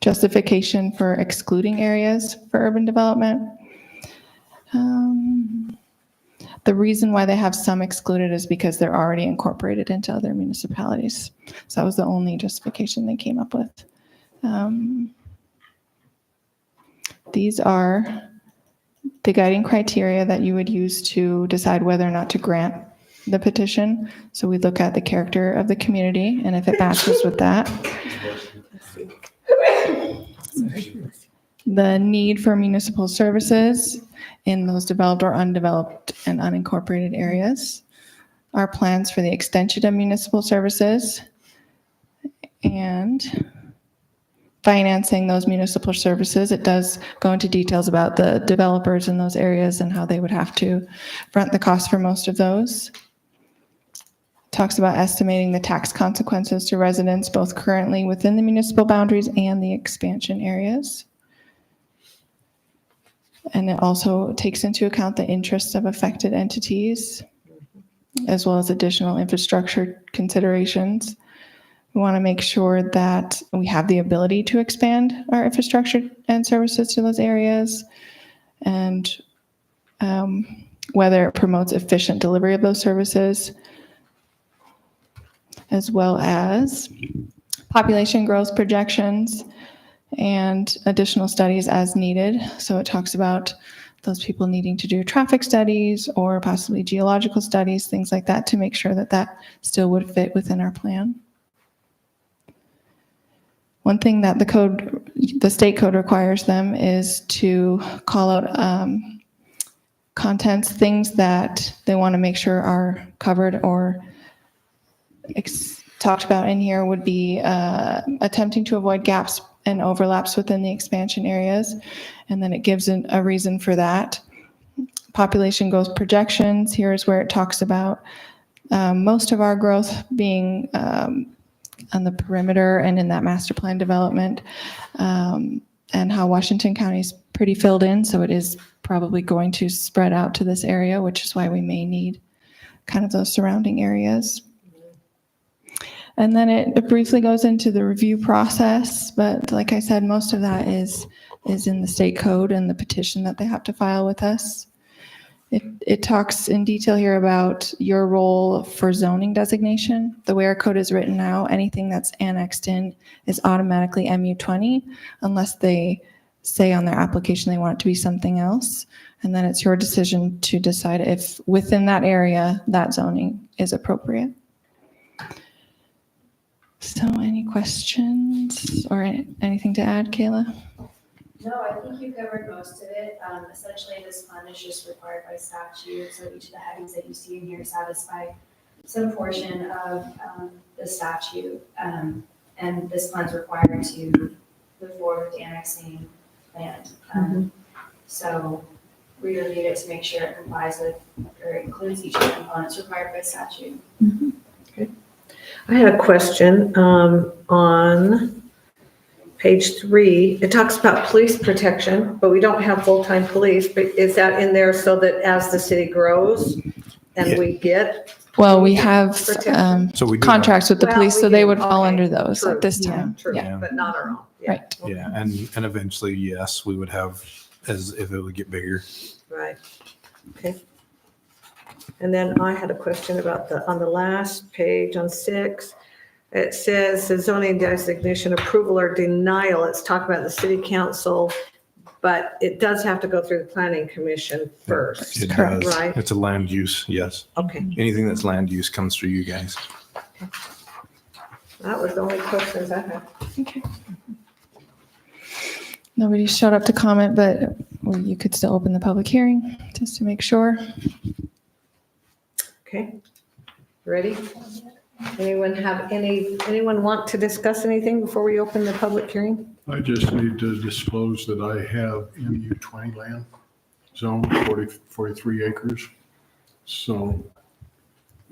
justification for excluding areas for urban development. The reason why they have some excluded is because they're already incorporated into other municipalities. So that was the only justification they came up with. These are the guiding criteria that you would use to decide whether or not to grant the petition. So we look at the character of the community, and if it matches with that, the need for municipal services in those developed or undeveloped and unincorporated areas, our plans for the extension of municipal services, and financing those municipal services. It does go into details about the developers in those areas and how they would have to front the cost for most of those. Talks about estimating the tax consequences to residents both currently within the municipal boundaries and the expansion areas. And it also takes into account the interests of affected entities, as well as additional infrastructure considerations. We want to make sure that we have the ability to expand our infrastructure and services to those areas, and whether it promotes efficient delivery of those services, as well as population growth projections and additional studies as needed. So it talks about those people needing to do traffic studies or possibly geological studies, things like that, to make sure that that still would fit within our plan. One thing that the state code requires them is to call out contents, things that they want to make sure are covered or talked about in here would be attempting to avoid gaps and overlaps within the expansion areas. And then it gives a reason for that. Population growth projections, here's where it talks about most of our growth being on the perimeter and in that master plan development, and how Washington County is pretty filled in. So it is probably going to spread out to this area, which is why we may need kind of those surrounding areas. And then it briefly goes into the review process, but like I said, most of that is in the state code and the petition that they have to file with us. It talks in detail here about your role for zoning designation. The way our code is written now, anything that's annexed in is automatically MU20 unless they say on their application they want it to be something else. And then it's your decision to decide if within that area that zoning is appropriate. So any questions or anything to add, Kayla?
No, I think you covered most of it. Essentially, this fund is just required by statute, so each of the headings that you see in here satisfy some portion of the statute. And this fund's required to move forward with annexing land. So we reviewed it to make sure it complies with, or includes each of the components required by statute.
I had a question on page 3. It talks about police protection, but we don't have full-time police. But is that in there so that as the city grows and we get?
Well, we have
So we do
contracts with the
Well,
police,
we
so they
do.
would fall
Okay.
under those
True.
at this
Yeah,
time.
true,
Yeah,
but not our own. Yeah.
right.
Yeah, and eventually, yes, we would have, as if it would get bigger.
Right. Okay. And then I had a question about on the last page on 6, it says the zoning designation approval or denial. It's talking about the city council, but it does have to go through the planning commission first.
It
Correct.
does.
Right.
It's a land use, yes.
Okay,
Anything that's land use comes through you guys.
that was the only questions I had.
Okay. Nobody showed up to comment, but you could still open the public hearing just to make sure.
Okay, ready? Anyone want to discuss anything before we open the public hearing?
I just need to disclose that I have MU 20 land zone, 43 acres. So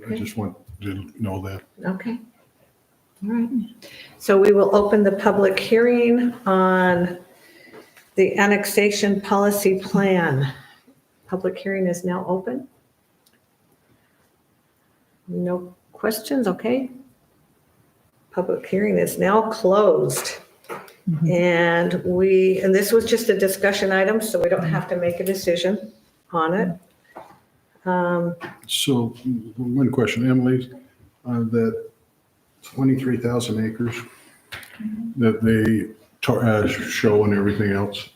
I just want to know that.
Okay. All right. So we will open the public hearing on the annexation policy plan. Public hearing is now open. No questions, okay? Public hearing is now closed. And this was just a discussion item, so we don't have to make a decision on it.
So one question, Emily, that 23,000 acres that they show and everything else,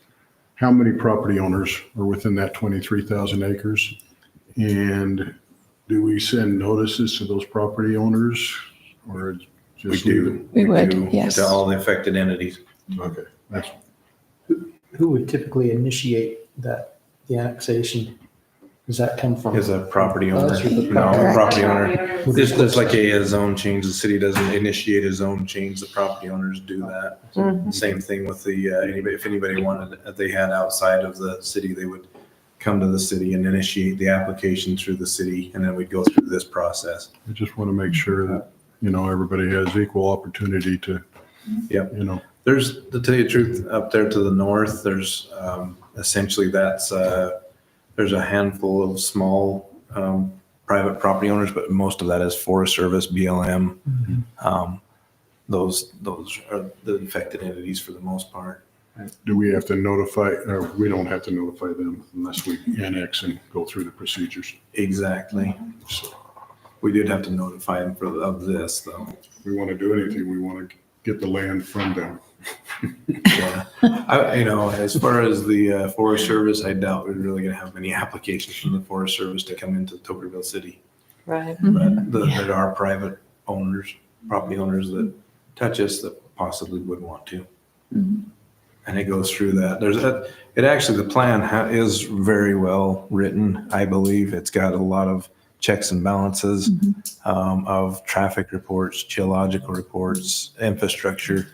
how many property owners are within that 23,000 acres? And do we send notices to those property owners or
We
just?
do.
We would,
do,
yes.
To all the affected entities.
Okay, that's,
Who would typically initiate the annexation? Does that come from?
Is a property
Oh,
owner.
that's your
No, a
Correct.
property owner.
Property
Just it's like a zone change. The city doesn't initiate a zone change. The property owners do that.
Mhm.
Same thing with the, if anybody wanted, if they had outside of the city, they would come to the city and initiate the application through the city, and then we'd go through this process.
I just want to make sure that, everybody has equal opportunity to,
Yep.
you know.
There's, to tell you the truth, up there to the north, there's essentially there's a handful of small private property owners, but most of that is Forest Service, BLM. Those are the affected entities for the most part.
Do we have to notify, or we don't have to notify them unless we annex and go through the procedures?
Exactly.
So
We did have to notify them of this, though.
if we want to do anything, we want to get the land from them.
Yeah. As far as the Forest Service, I doubt we're really gonna have many applications from the Forest Service to come into Tokerville City.
Right.
But there are private owners, property owners that touch us that possibly would want to. And it goes through that. The plan is very well written, I believe. It's got a lot of checks and balances of traffic reports, geological reports, infrastructure,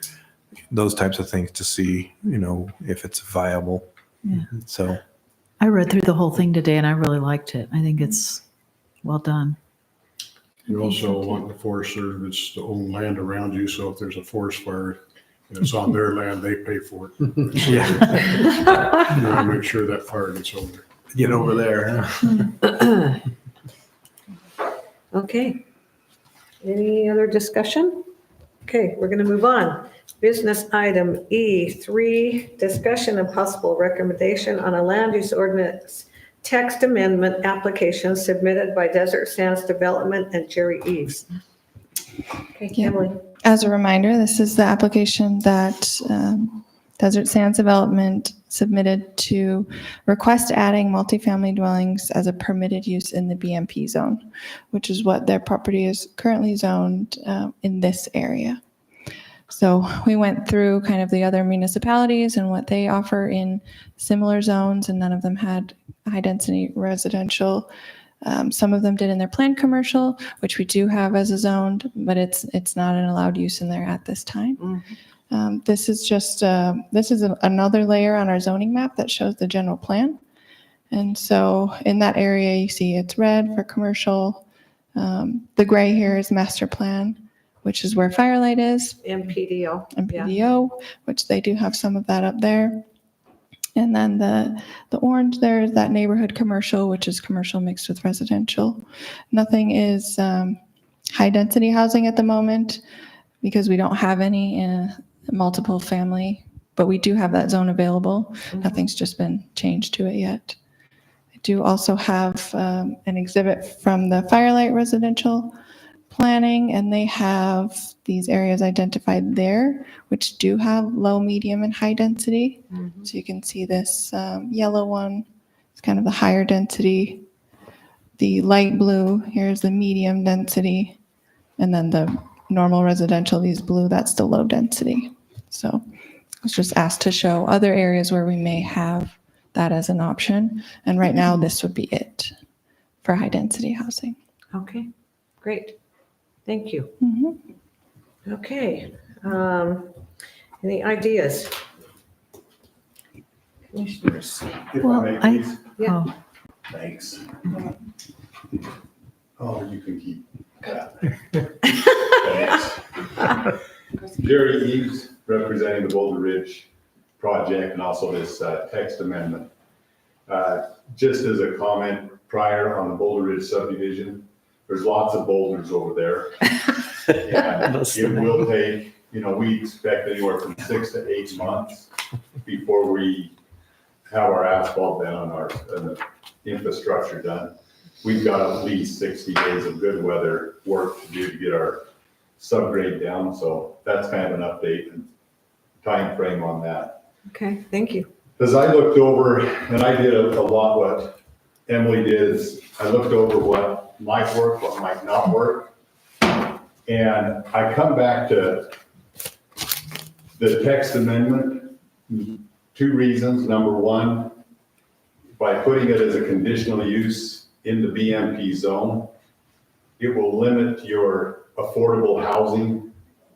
those types of things to see, if it's viable.
Yeah.
So,
I read through the whole thing today and I really liked it. I think it's well done.
You also want the Forest Service to own land around you, so if there's a forest fire and it's on their land, they pay for it.
yeah,
You want to make sure that fire gets over.
get over there.
Okay. Any other discussion? Okay, we're going to move on. Business item E3, discussion and possible recommendation on a land use ordinance text amendment application submitted by Desert Sands Development and Jerry Eves. Okay,
Yeah.
Emily.
As a reminder, this is the application that Desert Sands Development submitted to request adding multifamily dwellings as a permitted use in the BMP zone, which is what their property is currently zoned in this area. So we went through kind of the other municipalities and what they offer in similar zones, and none of them had high density residential. Some of them did in their planned commercial, which we do have as a zoned, but it's not an allowed use in there at this time. This is another layer on our zoning map that shows the general plan. And so in that area, you see it's red for commercial. The gray here is master plan, which is where Firelight is,
MPDO.
and
Yeah.
PDO, which they do have some of that up there. And then the orange there is that neighborhood commercial, which is commercial mixed with residential. Nothing is high density housing at the moment because we don't have any multiple family, but we do have that zone available. Nothing's just been changed to it yet. I do also have an exhibit from the Firelight Residential Planning, and they have these areas identified there, which do have low, medium, and high density. So you can see this yellow one. It's kind of the higher density. The light blue, here's the medium density. And then the normal residential, these blue, that's the low density. So I was just asked to show other areas where we may have that as an option. And right now, this would be it for high density housing.
Okay, great. Thank you.
Mhm.
Okay. Any ideas? Commissioners?
If
Well,
I may,
I-
please.
Yeah.
Oh,
Thanks. Oh, you can keep that. Thanks. Jerry Eves, representing the Boulder Ridge project and also this text amendment. Just as a comment prior on the Boulder Ridge subdivision, there's lots of boulders over there. And it will take, we expect anywhere from 6 to 8 months before we have our asphalt done and the infrastructure done. We've got at least 60 days of good weather work to do to get our subgrade down. So that's kind of an update and time frame on that.
Okay, thank you.
As I looked over, and I did a lot what Emily did, is I looked over what might work, what might not work. And I come back to the text amendment, 2 reasons. Number one, by putting it as a conditional use in the BMP zone, it will limit your affordable housing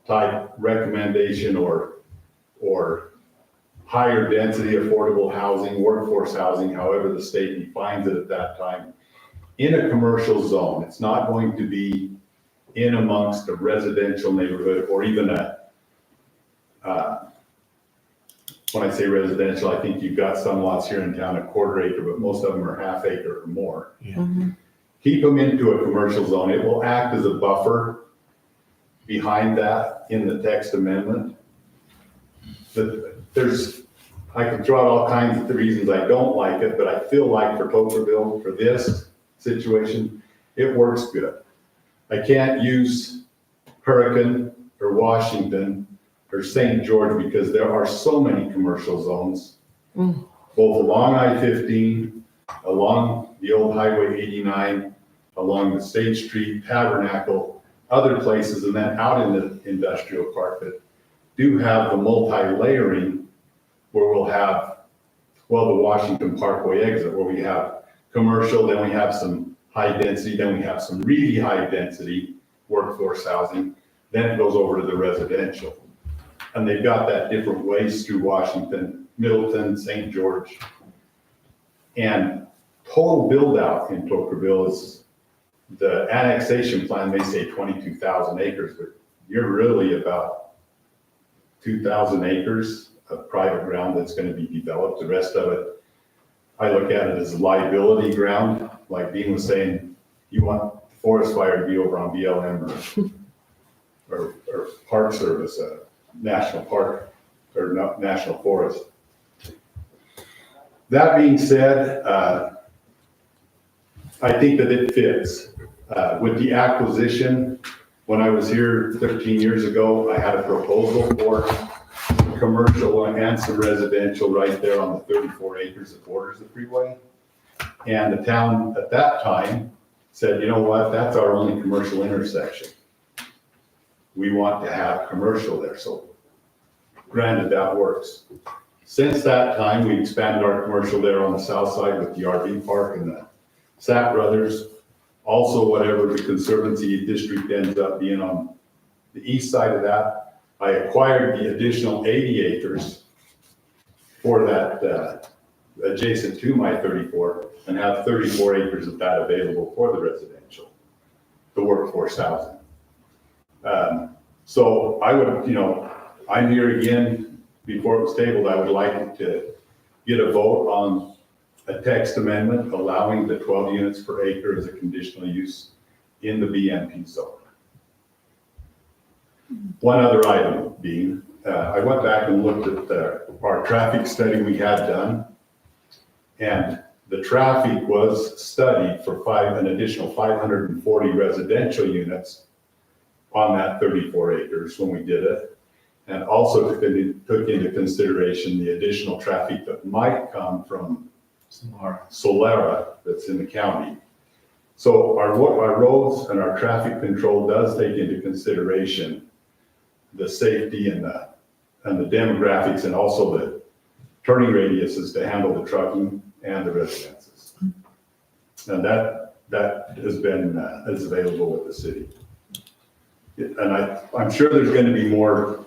type recommendation or higher density affordable housing, workforce housing, however the state defines it at that time, in a commercial zone. It's not going to be in amongst a residential neighborhood or even when I say residential, I think you've got some lots here in town 1/4 acre, but most of them are 1/2 acre or more. Keep them into a commercial zone. It will act as a buffer behind that in the text amendment. I can throw out all kinds of reasons I don't like it, but I feel like for Tocqueville, for this situation, it works good. I can't use Hurricane or Washington or St. George because there are so many commercial zones, both along I-15, along the old Highway 89, along the State Street, Tabernacle, other places, and then out in the industrial park that do have the multi-layering where we'll have, the Washington Parkway exit where we have commercial, then we have some high density, then we have some really high density workforce housing, then it goes over to the residential. And they've got that different ways through Washington, Middleton, St. George. And total build out in Tocqueville is, the annexation plan, they say 22,000 acres, but you're really about 2,000 acres of private ground that's going to be developed. The rest of it, I look at it as liability ground. Like Dean was saying, you want the forest fire to be over on BLM or Park Service, National Park or National Forest. That being said, I think that it fits. With the acquisition, when I was here 13 years ago, I had a proposal for commercial and some residential right there on the 34 acres that borders the freeway. And the town at that time said, you know what, that's our only commercial intersection. We want to have commercial there. So granted, that works. Since that time, we expanded our commercial there on the south side with the RV park and the Sapp Brothers. Also, whatever the Conservancy District ends up being on the east side of that, I acquired the additional 80 acres for that adjacent to my 34 and have 34 acres of that available for the residential, the workforce housing. So I would, I'm here again, before it was tabled, I would like to get a vote on a text amendment allowing the 12 units per acre as a conditional use in the BMP zone. One other item being, I went back and looked at our traffic study we had done, and The traffic was studied for an additional 540 residential units on that 34 acres when we did it. And also took into consideration the additional traffic that might come from Solera that's in the county. So our roads and our traffic control does take into consideration the safety and the demographics, and also the turning radiuses to handle the trucking and the residences. And that has been, is available with the city. And I'm sure there's going to be more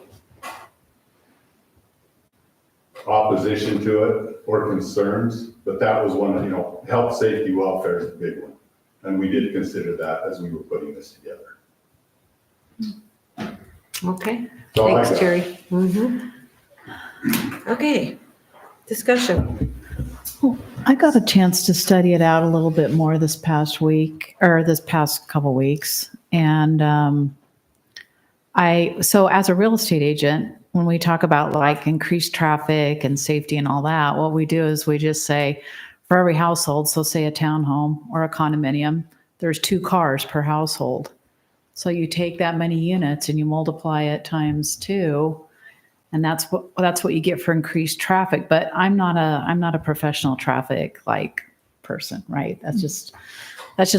opposition to it or concerns, but that was one of, health, safety, welfare is a big one. And we did consider that as we were putting this together.
Okay,
So I
thanks,
got-
Jerry. Okay, discussion.
I got a chance to study it out a little bit more this past week, or this past couple weeks. And so as a real estate agent, when we talk about like increased traffic and safety and all that, what we do is we just say for every household, so say a townhome or a condominium, there's 2 cars per household. So you take that many units and you multiply it times 2, and that's what you get for increased traffic. But I'm not a professional traffic like person, right? That's just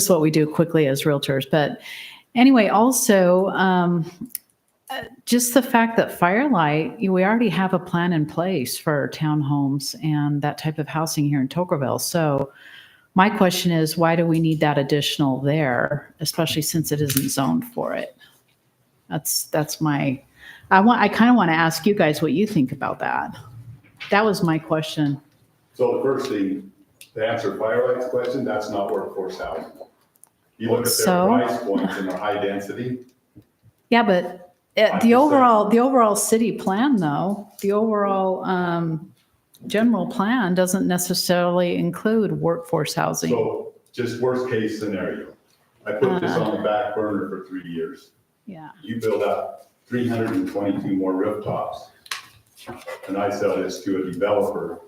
what we do quickly as realtors. But anyway, also just the fact that Firelight, we already have a plan in place for townhomes and that type of housing here in Tocqueville. So my question is, why do we need that additional there, especially since it isn't zoned for it? That's my, I kind of want to ask you guys what you think about that. That was my question.
So the first thing, to answer Firelight's question, that's not workforce housing. You look at their
So?
price points and their high density.
Yeah, but the overall city plan though, the overall general plan doesn't necessarily include workforce housing.
So just worst case scenario, I put this on the back burner for 3 years.
Yeah.
You build up 322 more rooftops, and I sell this to a developer,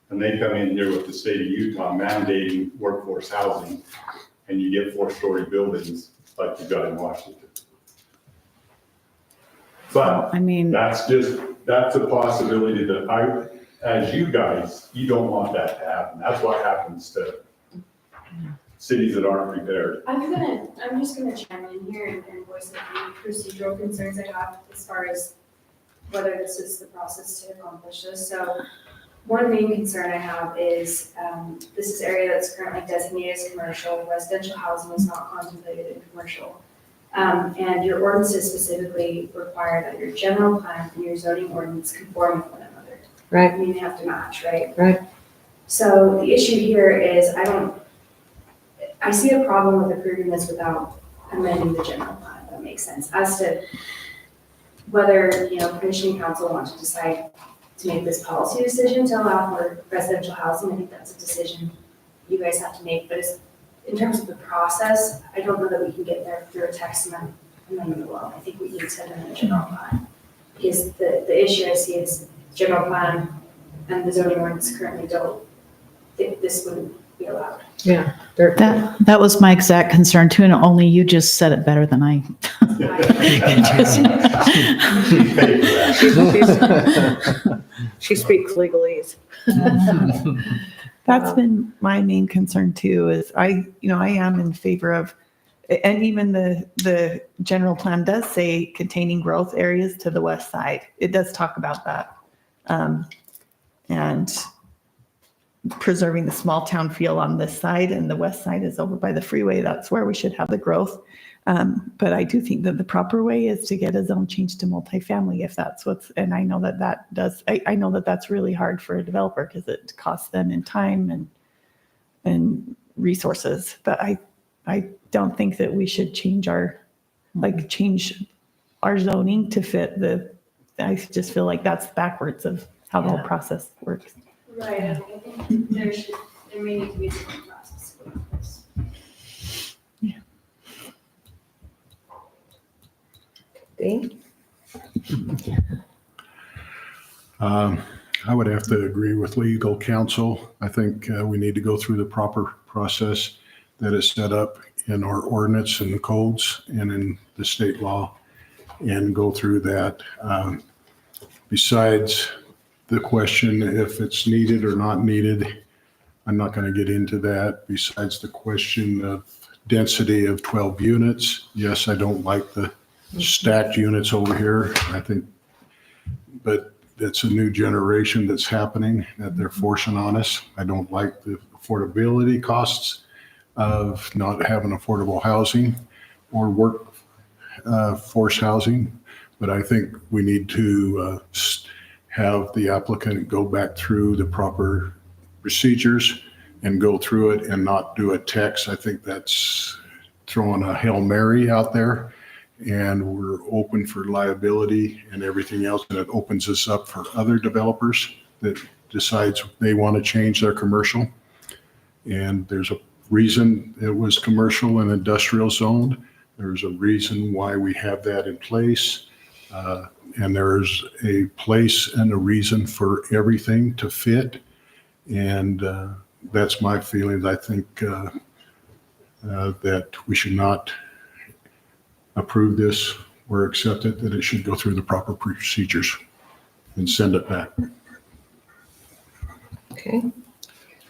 and they come in here with the state of Utah mandating workforce housing, and you get 4-story buildings like you got in Washington. But
I mean,
that's a possibility that as you guys, you don't want that to happen. That's what happens to cities that aren't prepared.
I'm just gonna chime in here and voice the procedural concerns I have as far as whether this is the process to accomplish this. So one main concern I have is, this is area that's currently designated as commercial. Residential housing is not contemplated in commercial. And your ordinances specifically require that your general plan and your zoning ordinance conform with one another.
Right.
I mean, they have to match, right?
Right.
So the issue here is I see a problem with approving this without amending the general plan, if that makes sense. As to whether, commissioning council wants to decide to make this policy decision to allow for residential housing, I think that's a decision you guys have to make. But in terms of the process, I don't know that we can get there through a text amendment alone. I think we need to amend the general plan. Because the issue I see is general plan and the zoning ordinance currently don't, this wouldn't be allowed.
Yeah.
that was my exact concern too, and only you just said it better than I.
She speaks legalese.
That's been my main concern too, is I am in favor of, and even the general plan does say containing growth areas to the west side. It does talk about that. And preserving the small town feel on this side, and the west side is over by the freeway. That's where we should have the growth. But I do think that the proper way is to get a zone change to multifamily if that's and I know I know that that's really hard for a developer because it costs them in time and resources. But I don't think that we should change our zoning to fit I just feel like that's backwards of how the whole process works.
Right, I think there may need to be some process for this.
Dean?
I would have to agree with legal counsel. I think we need to go through the proper process that is set up in our ordinance and the codes and in the state law and go through that. Besides the question if it's needed or not needed, I'm not going to get into that. Besides the question of density of 12 units, yes, I don't like the stacked units over here. I think, but it's a new generation that's happening that they're forcing on us. I don't like the affordability costs of not having affordable housing or workforce housing. But I think we need to have the applicant go back through the proper procedures and go through it and not do a text. I think that's throwing a Hail Mary out there, and we're open for liability and everything else. And it opens us up for other developers that decides they want to change their commercial. And there's a reason it was commercial and industrial zoned. There's a reason why we have that in place. And there's a place and a reason for everything to fit. And that's my feelings. I think that we should not approve this or accept it, that it should go through the proper procedures and send it back.
Okay.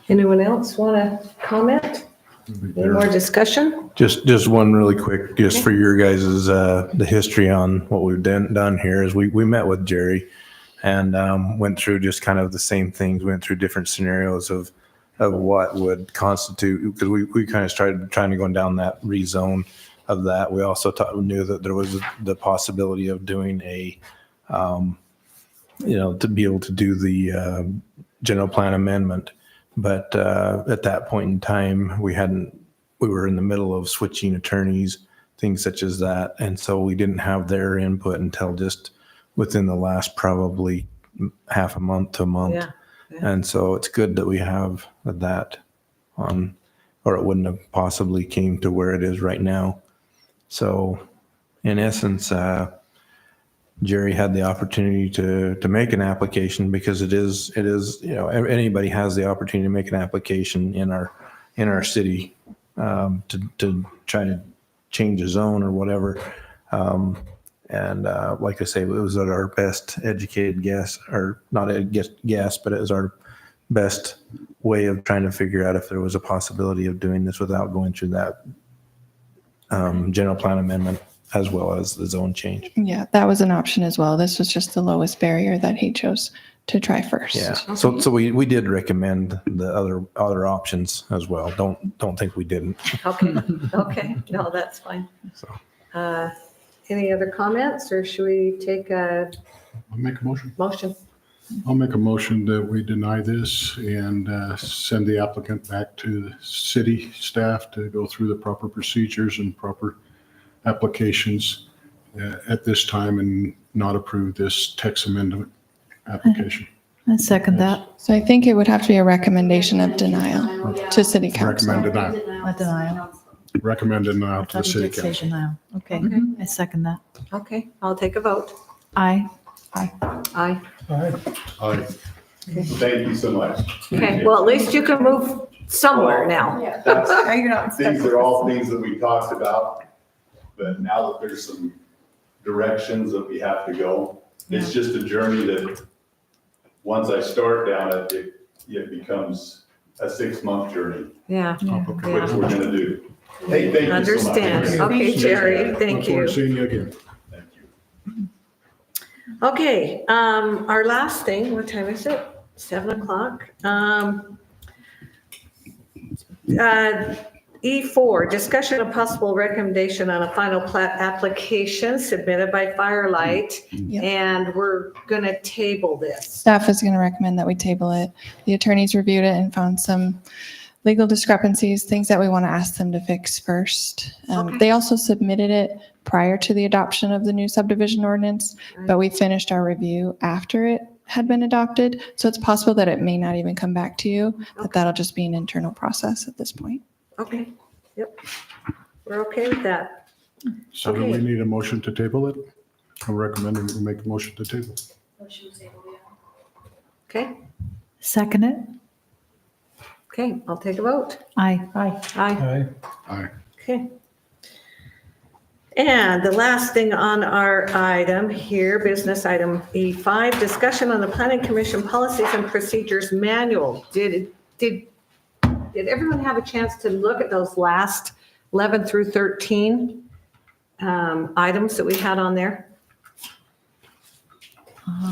Anyone else want to comment? Any more discussion?
Just one really quick, just for your guys' the history on what we've done here is we met with Jerry and went through just kind of the same things, went through different scenarios of what would constitute, because we kind of started trying to go down that rezone of that. We also knew that there was the possibility of doing a, to be able to do the general plan amendment. But at that point in time, we were in the middle of switching attorneys, things such as that. And so we didn't have their input until just within the last probably half a month to a month.
Yeah.
And so it's good that we have that on, or it wouldn't have possibly came to where it is right now. So in essence, Jerry had the opportunity to make an application, because it is, anybody has the opportunity to make an application in our city to try to change a zone or whatever. And like I say, it was at our best educated guess, or not a guess, but it was our best way of trying to figure out if there was a possibility of doing this without going through that general plan amendment as well as the zone change.
Yeah, that was an option as well. This was just the lowest barrier that he chose to try first.
Yeah. So we did recommend the other options as well. Don't think we didn't.
Okay, okay, no, that's fine.
So.
Any other comments, or should we take a
I'll make a motion.
motion?
I'll make a motion that we deny this and send the applicant back to the city staff to go through the proper procedures and proper applications at this time and not approve this text amendment application.
I second that.
So I think it would have to be a recommendation of denial to city council.
Recommend denial.
A denial.
Recommend denial
I
to the
thought you
city
did say
council.
denial. Okay,
Okay.
I second that.
Okay, I'll take a vote.
Aye.
Aye.
Aye. Thank you so much.
Okay, well, at least you can move somewhere now.
These are all things that we talked about, but now that there's some directions that we have to go, it's just a journey that, once I start down it, it becomes a 6-month journey,
Yeah.
which we're gonna do. Hey, thank you so much.
Understand. Okay, Jerry, thank
Look forward to
you.
seeing you again.
Thank you.
Okay, our last thing, what time is it? 7:00. E4, discussion of possible recommendation on a final plat application submitted by Firelight.
Yep.
And we're gonna table this.
Staff is going to recommend that we table it. The attorneys reviewed it and found some legal discrepancies, things that we want to ask them to fix first.
Okay.
They also submitted it prior to the adoption of the new subdivision ordinance, but we finished our review after it had been adopted. So it's possible that it may not even come back to you, but that'll just be an internal process at this point.
Okay, yep. We're okay with that.
So do we
Okay.
need a motion to table it? I'm recommending we make a motion to table.
Okay,
Second it?
okay, I'll take a vote.
Aye.
Aye.
Aye.
Aye.
Okay. And the last thing on our item here, business item E5, discussion on the Planning Commission Policies and Procedures Manual. Did everyone have a chance to look at those last 11 through 13 items that we had on there?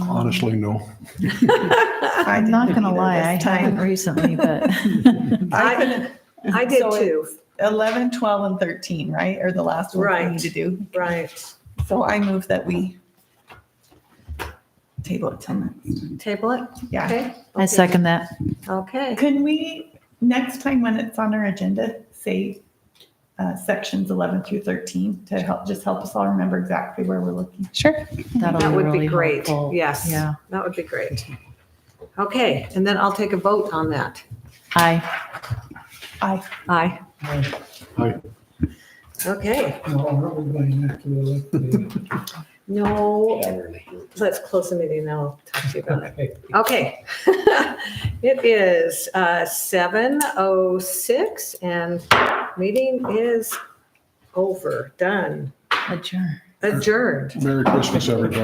Honestly, no.
I'm not gonna lie, I haven't recently, but
I did
So
too.
11, 12, and 13, right? Are the last ones we
Right.
need to do.
Right.
So I move that we table it till next.
Table it?
Yeah.
Okay.
I second that.
Okay.
Can we, next time when it's on our agenda, say sections 11 through 13 to help us all remember exactly where we're looking?
Sure.
That'll
That
be
would
really
be great.
helpful.
Yes.
Yeah.
That would be great. Okay, and then I'll take a vote on that.
Aye.
Aye.
Aye.
Aye.
Okay.
No, aren't we going to have to elect the-
No, let's close the meeting now. I'll talk to you about it.
Okay.
Okay. It is 7:06 and meeting is over, done,
Adjourn.
adjourned.
Merry Christmas, everybody.